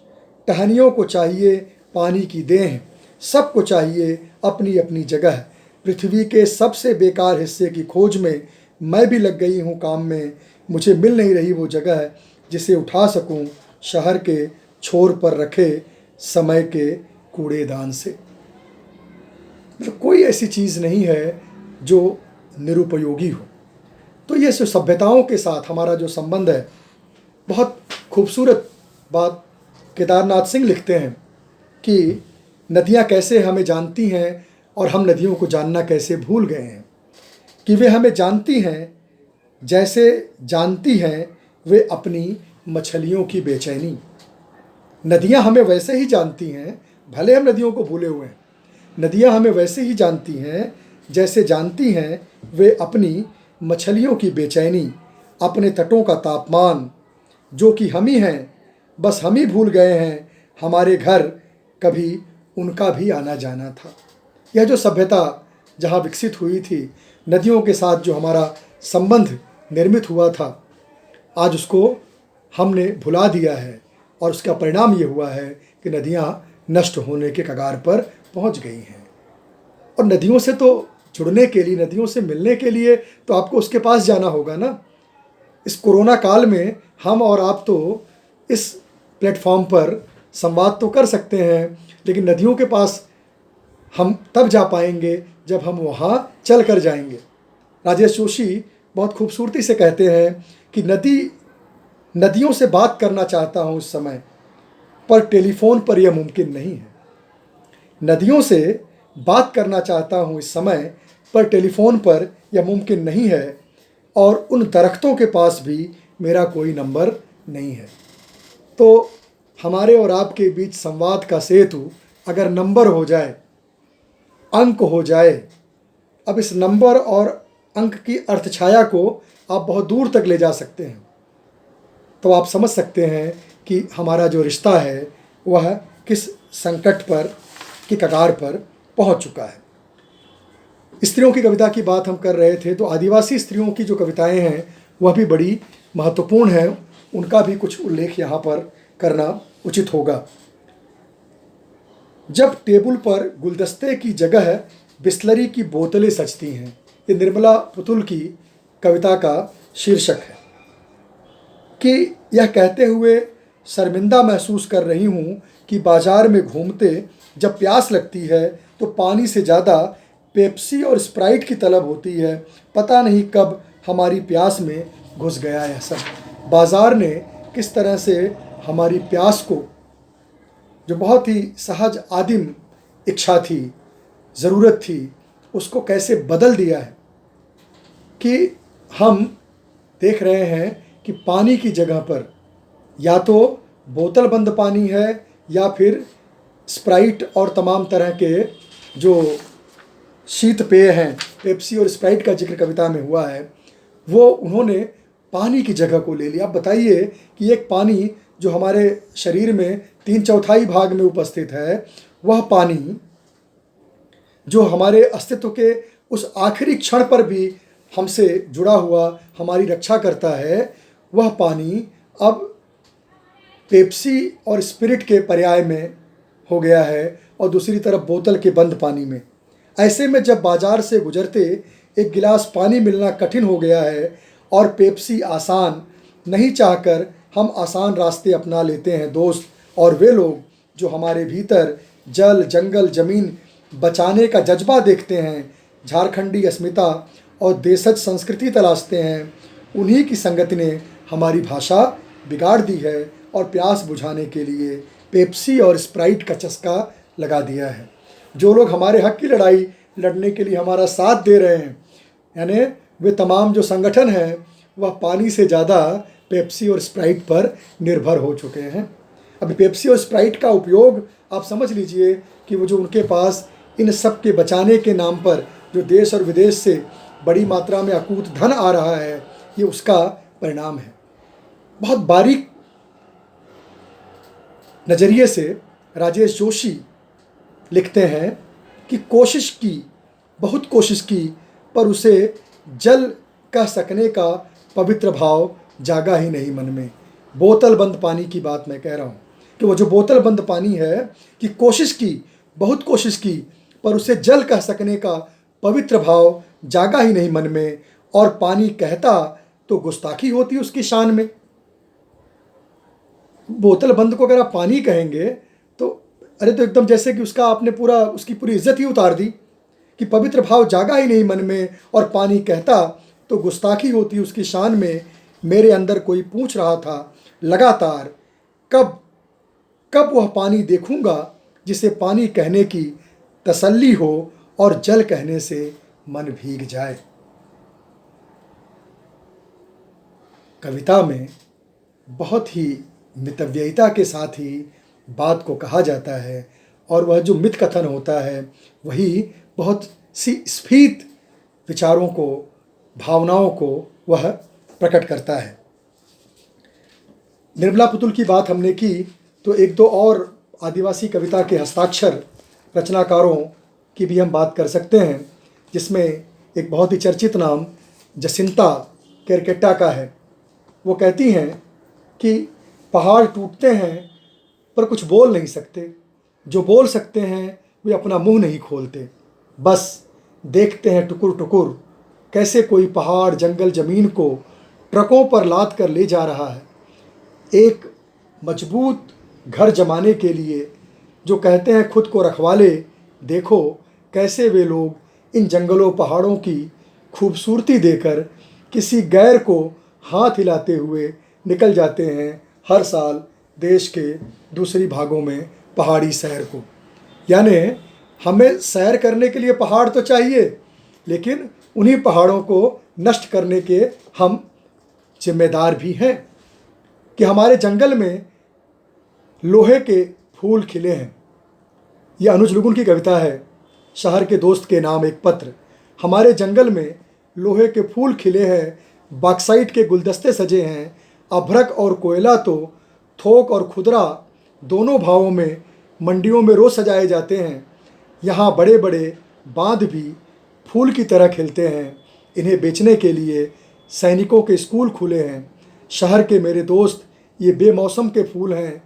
टहनियों को चाहिए पानी की देह, सबको चाहिए अपनी अपनी जगह, पृथ्वी के सबसे बेकार हिस्से की खोज में मैं भी लग गई हूँ काम में। मुझे मिल नहीं रही वो जगह जिसे उठा सकूँ शहर के छोर पर रखे समय के कूड़ेदान से। मतलब कोई ऐसी चीज़ नहीं है जो निरुपयोगी हो। तो ये सभ्यताओं के साथ हमारा जो संबंध है, बहुत खूबसूरत बात केदारनाथ सिंह लिखते हैं कि नदियाँ कैसे हमें जानती हैं और हम नदियों को जानना कैसे भूल गए हैं। कि वे हमें जानती हैं जैसे जानती हैं वे अपनी मछलियों की बेचैनी। नदियाँ हमें वैसे ही जानती हैं, भले हम नदियों को भूले हुए हैं। नदियाँ हमें वैसे ही जानती हैं जैसे जानती हैं वे अपनी मछलियों की बेचैनी, अपने तटों का तापमान, जो कि हम ही हैं, बस हम ही भूल गए हैं हमारे घर कभी उनका भी आना जाना था। यह जो सभ्यता जहाँ विकसित हुई थी, नदियों के साथ जो हमारा संबंध निर्मित हुआ था, आज उसको हमने भुला दिया है और उसका परिणाम ये हुआ है कि नदियाँ नष्ट होने के कगार पर पहुँच गई हैं। और नदियों से तो जुड़ने के लिए, नदियों से मिलने के लिए तो आपको उसके पास जाना होगा ना। इस कोरोना काल में हम और आप तो इस प्लेटफॉर्म पर संवाद तो कर सकते हैं, लेकिन नदियों के पास हम तब जा पाएंगे जब हम वहाँ चल कर जाएंगे। राजेश जोशी बहुत खूबसूरती से कहते हैं कि नदियों से बात करना चाहता हूँ इस समय, पर टेलीफोन पर यह मुमकिन नहीं है। नदियों से बात करना चाहता हूँ इस समय, पर टेलीफोन पर यह मुमकिन नहीं है, और उन दरख्तों के पास भी मेरा कोई नंबर नहीं है। तो हमारे और आपके बीच संवाद का सेतु अगर नंबर हो जाए, अंक हो जाए, अब इस नंबर और अंक की अर्थछाया को आप बहुत दूर तक ले जा सकते हैं, तो आप समझ सकते हैं कि हमारा जो रिश्ता है वह किस संकट पर की कगार पर पहुंच चुका है। स्त्रियों की कविता की बात हम कर रहे थे, तो आदिवासी स्त्रियों की जो कविताएं हैं वह भी बड़ी महत्वपूर्ण हैं। उनका भी कुछ उल्लेख यहाँ पर करना उचित होगा। जब टेबल पर गुलदस्ते की जगह बिस्लरी की बोतलें सजती हैं, ये निर्मला पुतुल की कविता का शीर्षक है। कि यह कहते हुए शर्मिंदा महसूस कर रही हूँ कि बाजार में घूमते जब प्यास लगती है तो पानी से ज़्यादा पेप्सी और स्प्राइट की तलब होती है। पता नहीं कब हमारी प्यास में घुस गया यह सब। बाज़ार ने किस तरह से हमारी प्यास को, जो बहुत ही सहज आदिम इच्छा थी, ज़रूरत थी, उसको कैसे बदल दिया है। कि हम देख रहे हैं कि पानी की जगह पर या तो बोतल बंद पानी है या फिर स्प्राइट और तमाम तरह के जो शीत पेय हैं, पेप्सी और स्प्राइट का जिक्र कविता में हुआ है, वो उन्होंने पानी की जगह को ले लिया। अब बताइए कि एक पानी जो हमारे शरीर में 3/4 भाग में उपस्थित है, वह पानी जो हमारे अस्तित्व के उस आखिरी क्षण पर भी हमसे जुड़ा हुआ हमारी रक्षा करता है, वह पानी अब पेप्सी और स्पिरिट के पर्याय में हो गया है और दूसरी तरफ बोतल के बंद पानी में। ऐसे में जब बाजार से गुजरते एक गिलास पानी मिलना कठिन हो गया है और पेप्सी आसान, नहीं चाहकर हम आसान रास्ते अपना लेते हैं दोस्त। और वे लोग जो हमारे भीतर जल, जंगल, ज़मीन बचाने का जज्बा देखते हैं, झारखंडी अस्मिता और देशज संस्कृति तलाशते हैं, उन्हीं की संगति ने हमारी भाषा बिगाड़ दी है और प्यास बुझाने के लिए पेप्सी और स्प्राइट का चस्का लगा दिया है। जो लोग हमारे हक की लड़ाई लड़ने के लिए हमारा साथ दे रहे हैं, यानी वे तमाम जो संगठन हैं, वह पानी से ज़्यादा पेप्सी और स्प्राइट पर निर्भर हो चुके हैं। अभी पेप्सी और स्प्राइट का उपयोग आप समझ लीजिए कि वो जो उनके पास इन सब के बचाने के नाम पर जो देश और विदेश से बड़ी मात्रा में अकूत धन आ रहा है, ये उसका परिणाम है। बहुत बारीक नज़रिए से राजेश जोशी लिखते हैं कि कोशिश की, बहुत कोशिश की, पर उसे जल कह सकने का पवित्र भाव जागा ही नहीं मन में। बोतल बंद पानी की बात मैं कह रहा हूँ कि वो जो बोतल बंद पानी है, कि कोशिश की, बहुत कोशिश की, पर उसे जल कह सकने का पवित्र भाव जागा ही नहीं मन में, और पानी कहता तो गुस्ताखी होती उसकी शान में। बोतल बंद को अगर आप पानी कहेंगे तो अरे तो एकदम जैसे कि उसका आपने उसकी पूरी इज्जत ही उतार दी कि पवित्र भाव जागा ही नहीं मन में, और पानी कहता तो गुस्ताखी होती उसकी शान में। मेरे अंदर कोई पूछ रहा था लगातार, कब कब वह पानी देखूंगा जिसे पानी कहने की तसल्ली हो और जल कहने से मन भीग जाए। कविता में बहुत ही मितव्ययिता के साथ ही बात को कहा जाता है, और वह जो मित कथन होता है वही बहुत सी स्फीत विचारों को, भावनाओं को वह प्रकट करता है। निर्मला पुतुल की बात हमने की, तो एक दो और आदिवासी कविता के हस्ताक्षर रचनाकारों की भी हम बात कर सकते हैं, जिसमें एक बहुत ही चर्चित नाम जसिंता केरकेट्टा का है। वो कहती हैं कि पहाड़ टूटते हैं पर कुछ बोल नहीं सकते, जो बोल सकते हैं वे अपना मुंह नहीं खोलते, बस देखते हैं टुकुर टुकुर कैसे कोई पहाड़ जंगल ज़मीन को ट्रकों पर लाद कर ले जा रहा है। एक मजबूत घर जमाने के लिए जो कहते हैं खुद को रखवाले, देखो कैसे वे लोग इन जंगलों पहाड़ों की खूबसूरती देकर किसी गैर को हाथ हिलाते हुए निकल जाते हैं हर साल देश के दूसरी भागों में पहाड़ी सैर को। यानी हमें सैर करने के लिए पहाड़ तो चाहिए, लेकिन उन्हीं पहाड़ों को नष्ट करने के हम जिम्मेदार भी हैं कि हमारे जंगल में लोहे के फूल खिले हैं। यह अनुज लुगुन की कविता है, शहर के दोस्त के नाम एक पत्र। हमारे जंगल में लोहे के फूल खिले हैं, बॉक्साइट के गुलदस्ते सजे हैं, अभ्रक और कोयला तो थोक और खुदरा दोनों भावों में मंडियों में रोज सजाए जाते हैं। यहाँ बड़े बड़े बांध भी फूल की तरह खिलते हैं, इन्हें बेचने के लिए सैनिकों के स्कूल खुले हैं। शहर के मेरे दोस्त ये बेमौसम के फूल हैं,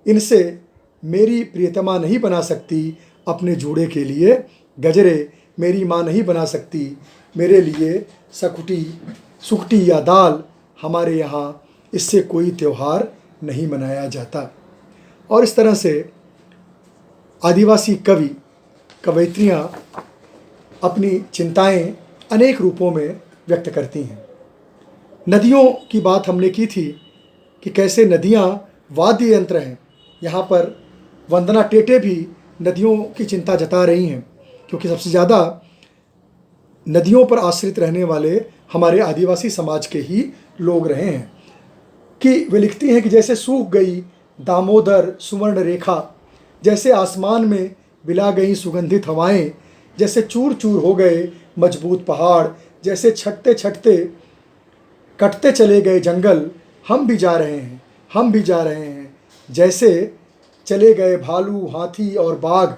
इनसे मेरी प्रियतमा नहीं बना सकती अपने जूड़े के लिए गजरे, मेरी माँ नहीं बना सकती मेरे लिए सुखटी या दाल, हमारे यहाँ इससे कोई त्यौहार नहीं मनाया जाता। और इस तरह से आदिवासी कवि कवयित्रियाँ अपनी चिंताएं अनेक रूपों में व्यक्त करती हैं। नदियों की बात हमने की थी कि कैसे नदियाँ वाद्य यंत्र हैं। यहाँ पर वंदना टेटे भी नदियों की चिंता जता रही हैं, क्योंकि सबसे ज़्यादा नदियों पर आश्रित रहने वाले हमारे आदिवासी समाज के ही लोग रहे हैं। कि वे लिखती हैं कि जैसे सूख गई दामोदर सुवर्ण रेखा, जैसे आसमान में बिला गई सुगंधित हवाएं, जैसे चूर चूर हो गए मजबूत पहाड़, जैसे छटते छटते कटते चले गए जंगल, हम भी जा रहे हैं, हम भी जा रहे हैं। जैसे चले गए भालू हाथी और बाघ,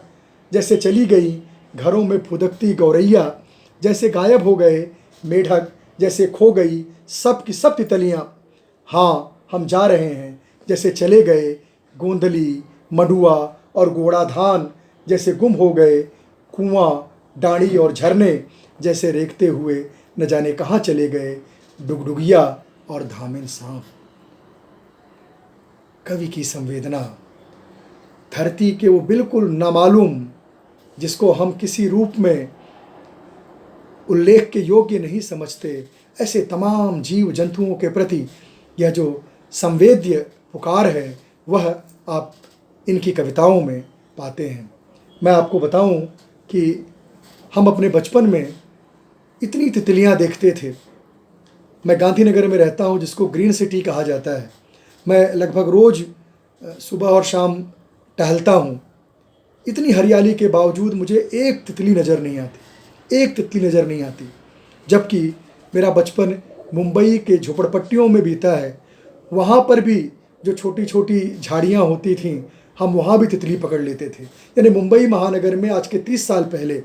जैसे चली गई घरों में फुदकती गौरैया, जैसे गायब हो गए मेढक, जैसे खो गई सब की सब तितलियाँ। हाँ, हम जा रहे हैं, जैसे चले गए गोंदली मडुआ और गोड़ा धान, जैसे गुम हो गए कुआं डाड़ी और झरने, जैसे रेखते हुए न जाने कहाँ चले गए डुगडुगिया और धामिन सांप। कवि की संवेदना धरती के वो बिल्कुल नामालूम, जिसको हम किसी रूप में उल्लेख के योग्य नहीं समझते, ऐसे तमाम जीव जंतुओं के प्रति यह जो संवेद्य पुकार है वह आप इनकी कविताओं में पाते हैं। मैं आपको बताऊं कि हम अपने बचपन में इतनी तितलियां देखते थे। मैं गांधीनगर में रहता हूं, जिसको ग्रीन सिटी कहा जाता है। मैं लगभग रोज़ सुबह और शाम टहलता हूं। इतनी हरियाली के बावजूद मुझे एक तितली नज़र नहीं आती, एक तितली नज़र नहीं आती। जबकि मेरा बचपन मुंबई के झोपड़पट्टियों में बीता है। वहाँ पर भी जो छोटी छोटी झाड़ियाँ होती थीं, हम वहाँ भी तितली पकड़ लेते थे। यानी मुंबई महानगर में आज के 30 साल पहले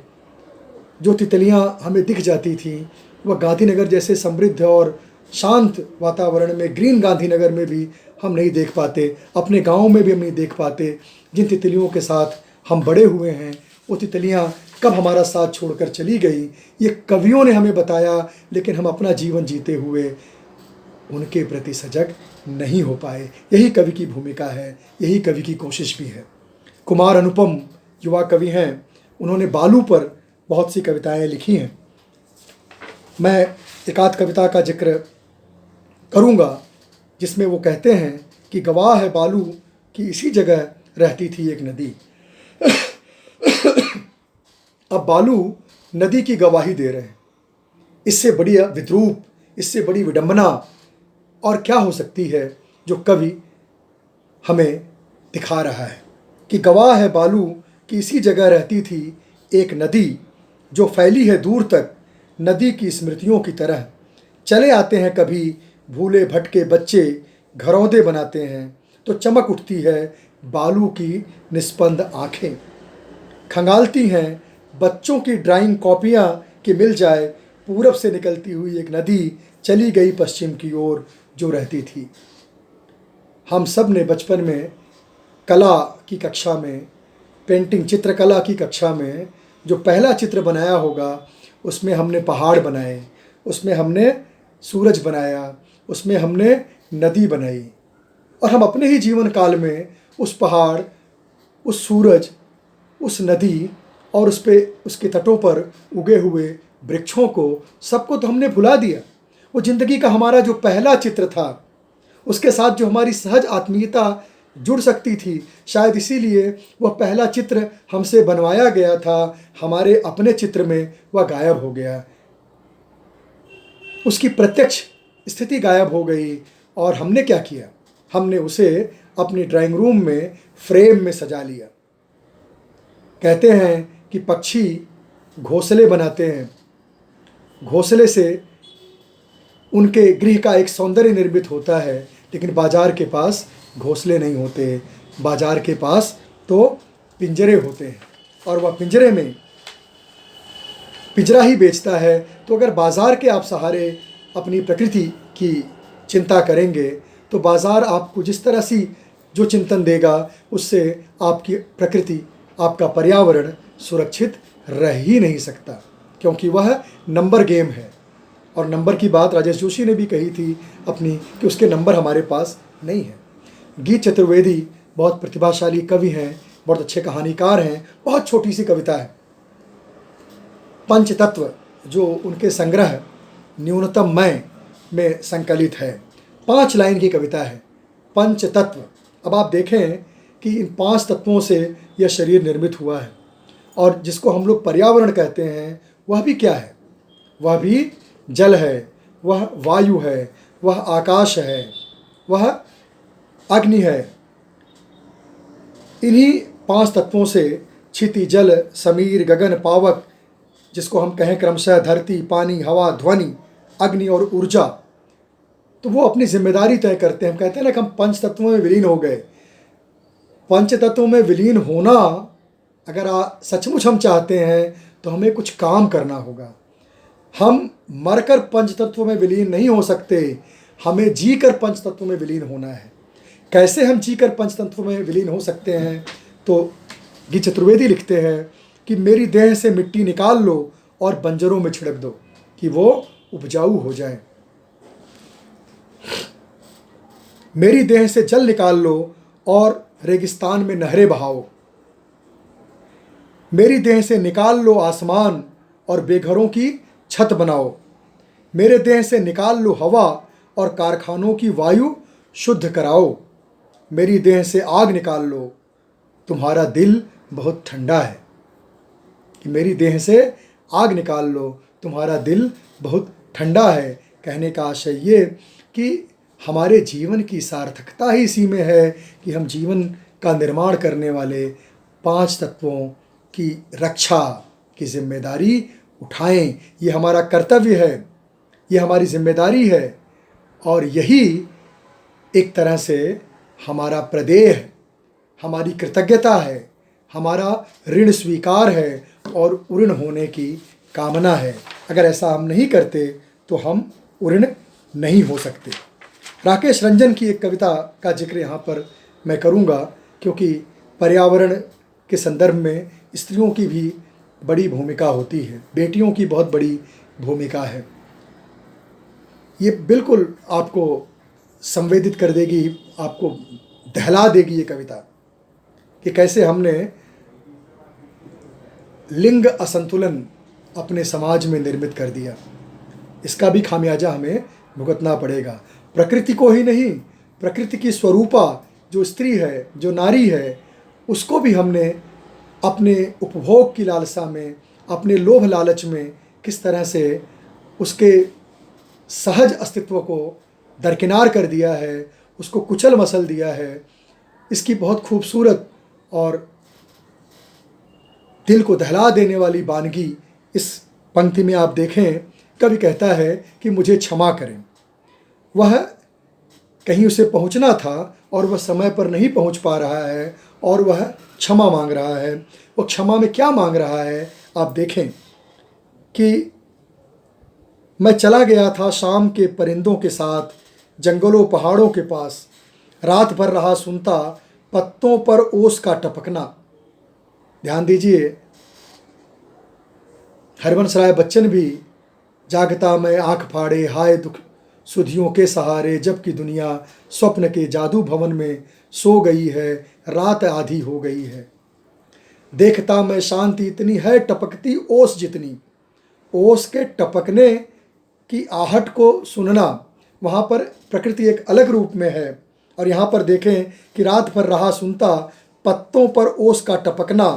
जो तितलियाँ हमें दिख जाती थीं, वह गांधीनगर जैसे समृद्ध और शांत वातावरण में, ग्रीन गांधीनगर में भी हम नहीं देख पाते, अपने गाँव में भी हम नहीं देख पाते। जिन तितलियों के साथ हम बड़े हुए हैं, वो तितलियाँ कब हमारा साथ छोड़कर चली गई, ये कवियों ने हमें बताया, लेकिन हम अपना जीवन जीते हुए उनके प्रति सजग नहीं हो पाए। यही कवि की भूमिका है, यही कवि की कोशिश भी है। कुमार अनुपम युवा कवि हैं, उन्होंने बालू पर बहुत सी कविताएं लिखी हैं। मैं एक आध कविता का जिक्र करूंगा जिसमें वो कहते हैं कि गवाह है बालू कि इसी जगह रहती थी एक नदी। अब बालू नदी की गवाही दे रहे हैं। इससे बड़ी विद्रूप, इससे बड़ी विडंबना और क्या हो सकती है जो कवि हमें दिखा रहा है कि गवाह है बालू कि इसी जगह रहती थी एक नदी जो फैली है दूर तक नदी की स्मृतियों की तरह। चले आते हैं कभी भूले भटके बच्चे, घरौंदे बनाते हैं तो चमक उठती है बालू की निस्पंद आँखें। खंगालती हैं बच्चों की ड्राइंग कॉपियाँ कि मिल जाए पूरब से निकलती हुई एक नदी चली गई पश्चिम की ओर जो रहती थी। हम सब ने बचपन में कला की कक्षा में, पेंटिंग चित्रकला की कक्षा में जो पहला चित्र बनाया होगा उसमें हमने पहाड़ बनाए, उसमें हमने सूरज बनाया, उसमें हमने नदी बनाई। और हम अपने ही जीवन काल में उस पहाड़, उस सूरज, उस नदी और उसके तटों पर उगे हुए वृक्षों को, सबको तो हमने भुला दिया। वो ज़िंदगी का हमारा जो पहला चित्र था, उसके साथ जो हमारी सहज आत्मीयता जुड़ सकती थी, शायद इसीलिए वह पहला चित्र हमसे बनवाया गया था, हमारे अपने चित्र में वह गायब हो गया। उसकी प्रत्यक्ष स्थिति गायब हो गई और हमने क्या किया, हमने उसे अपनी ड्राइंग रूम में फ्रेम में सजा लिया। कहते हैं कि पक्षी घोंसले बनाते हैं, घोंसले से उनके गृह का एक सौंदर्य निर्मित होता है, लेकिन बाजार के पास घोंसले नहीं होते, बाजार के पास तो पिंजरे होते हैं और वह पिंजरे में पिंजरा ही बेचता है। तो अगर बाजार के आप सहारे अपनी प्रकृति की चिंता करेंगे तो बाजार आपको जिस तरह से जो चिंतन देगा उससे आपकी प्रकृति, आपका पर्यावरण सुरक्षित रह ही नहीं सकता, क्योंकि वह नंबर गेम है। और नंबर की बात राजेश जोशी ने भी कही थी अपनी कि उसके नंबर हमारे पास नहीं है। गीत चतुर्वेदी बहुत प्रतिभाशाली कवि हैं, बहुत अच्छे कहानीकार हैं। बहुत छोटी सी कविता है, पंचतत्व, जो उनके संग्रह न्यूनतम मैं में संकलित है। 5 लाइन की कविता है, पंचतत्व। अब आप देखें कि इन 5 तत्वों से यह शरीर निर्मित हुआ है और जिसको हम लोग पर्यावरण कहते हैं वह भी क्या है, वह भी जल है, वह वायु है, वह आकाश है, वह अग्नि है। इन्हीं 5 तत्वों से क्षिति, जल, समीर, गगन, पावक, जिसको हम कहें क्रमशः धरती, पानी, हवा, ध्वनि, अग्नि और ऊर्जा, तो वो अपनी जिम्मेदारी तय करते हैं। हम कहते हैं ना कि हम पंच तत्वों में विलीन हो गए। पंच तत्वों में विलीन होना अगर सचमुच हम चाहते हैं तो हमें कुछ काम करना होगा। हम मरकर पंच तत्वों में विलीन नहीं हो सकते, हमें जीकर पंच तत्वों में विलीन होना है। कैसे हम जीकर पंच तत्वों में विलीन हो सकते हैं? तो गीत चतुर्वेदी लिखते हैं कि मेरी देह से मिट्टी निकाल लो और बंजरों में छिड़क दो कि वो उपजाऊ हो जाए। मेरी देह से जल निकाल लो और रेगिस्तान में नहरें बहाओ। मेरी देह से निकाल लो आसमान और बेघरों की छत बनाओ। मेरे देह से निकाल लो हवा और कारखानों की वायु शुद्ध कराओ। मेरी देह से आग निकाल लो, तुम्हारा दिल बहुत ठंडा है। कि मेरी देह से आग निकाल लो, तुम्हारा दिल बहुत ठंडा है। कहने का आशय ये कि हमारे जीवन की सार्थकता ही इसी में है कि हम जीवन का निर्माण करने वाले 5 तत्वों की रक्षा की जिम्मेदारी उठाएं। ये हमारा कर्तव्य है, ये हमारी जिम्मेदारी है और यही एक तरह से हमारा प्रदेह, हमारी कृतज्ञता है, हमारा ऋण स्वीकार है और ऋण होने की कामना है। अगर ऐसा हम नहीं करते तो हम ऋण नहीं हो सकते। राकेश रंजन की एक कविता का जिक्र यहाँ पर मैं करूँगा, क्योंकि पर्यावरण के संदर्भ में स्त्रियों की भी बड़ी भूमिका होती है, बेटियों की बहुत बड़ी भूमिका है। ये बिल्कुल आपको संवेदित कर देगी, आपको दहला देगी ये कविता कि कैसे हमने लिंग असंतुलन अपने समाज में निर्मित कर दिया। इसका भी खामियाजा हमें भुगतना पड़ेगा। प्रकृति को ही नहीं, प्रकृति की स्वरूपा जो स्त्री है, जो नारी है, उसको भी हमने अपने उपभोग की लालसा में, अपने लोभ लालच में किस तरह से उसके सहज अस्तित्व को दरकिनार कर दिया है, उसको कुचल मसल दिया है। इसकी बहुत खूबसूरत और दिल को दहला देने वाली वानगी इस पंक्ति में आप देखें। कवि कहता है कि मुझे क्षमा करें। वह कहीं उसे पहुंचना था और वह समय पर नहीं पहुंच पा रहा है और वह क्षमा मांग रहा है। वो क्षमा में क्या मांग रहा है आप देखें कि मैं चला गया था शाम के परिंदों के साथ जंगलों पहाड़ों के पास, रात भर रहा सुनता पत्तों पर ओस का टपकना। ध्यान दीजिए, हरबंस राय बच्चन भी जागता मैं आंख फाड़े हाय दुख सुधियों के सहारे, जबकि दुनिया स्वप्न के जादू भवन में सो गई है, रात आधी हो गई है। देखता मैं शांति इतनी है टपकती ओस जितनी। ओस के टपकने की आहट को सुनना, वहाँ पर प्रकृति एक अलग रूप में है। और यहाँ पर देखें कि रात भर रहा सुनता पत्तों पर ओस का टपकना,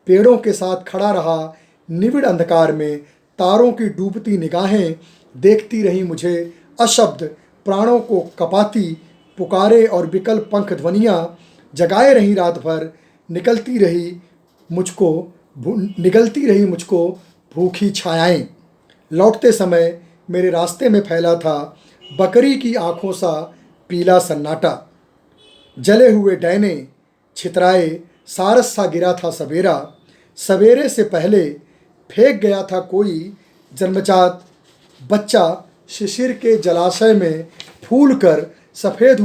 पेड़ों के साथ खड़ा रहा निविड़ अंधकार में, तारों की डूबती निगाहें देखती रही मुझे, अशब्द प्राणों को कपाती पुकारे और विकल पंख ध्वनियाँ जगाए रही रात भर, निगलती रही मुझको भूखी छायाएं। लौटते समय मेरे रास्ते में फैला था बकरी की आँखों सा पीला सन्नाटा, जले हुए डैने छितराए सारस सा गिरा था सवेरा, सवेरे से पहले फेंक गया था कोई जन्मजात बच्चा शिशिर के जलाशय में फूल कर सफ़ेद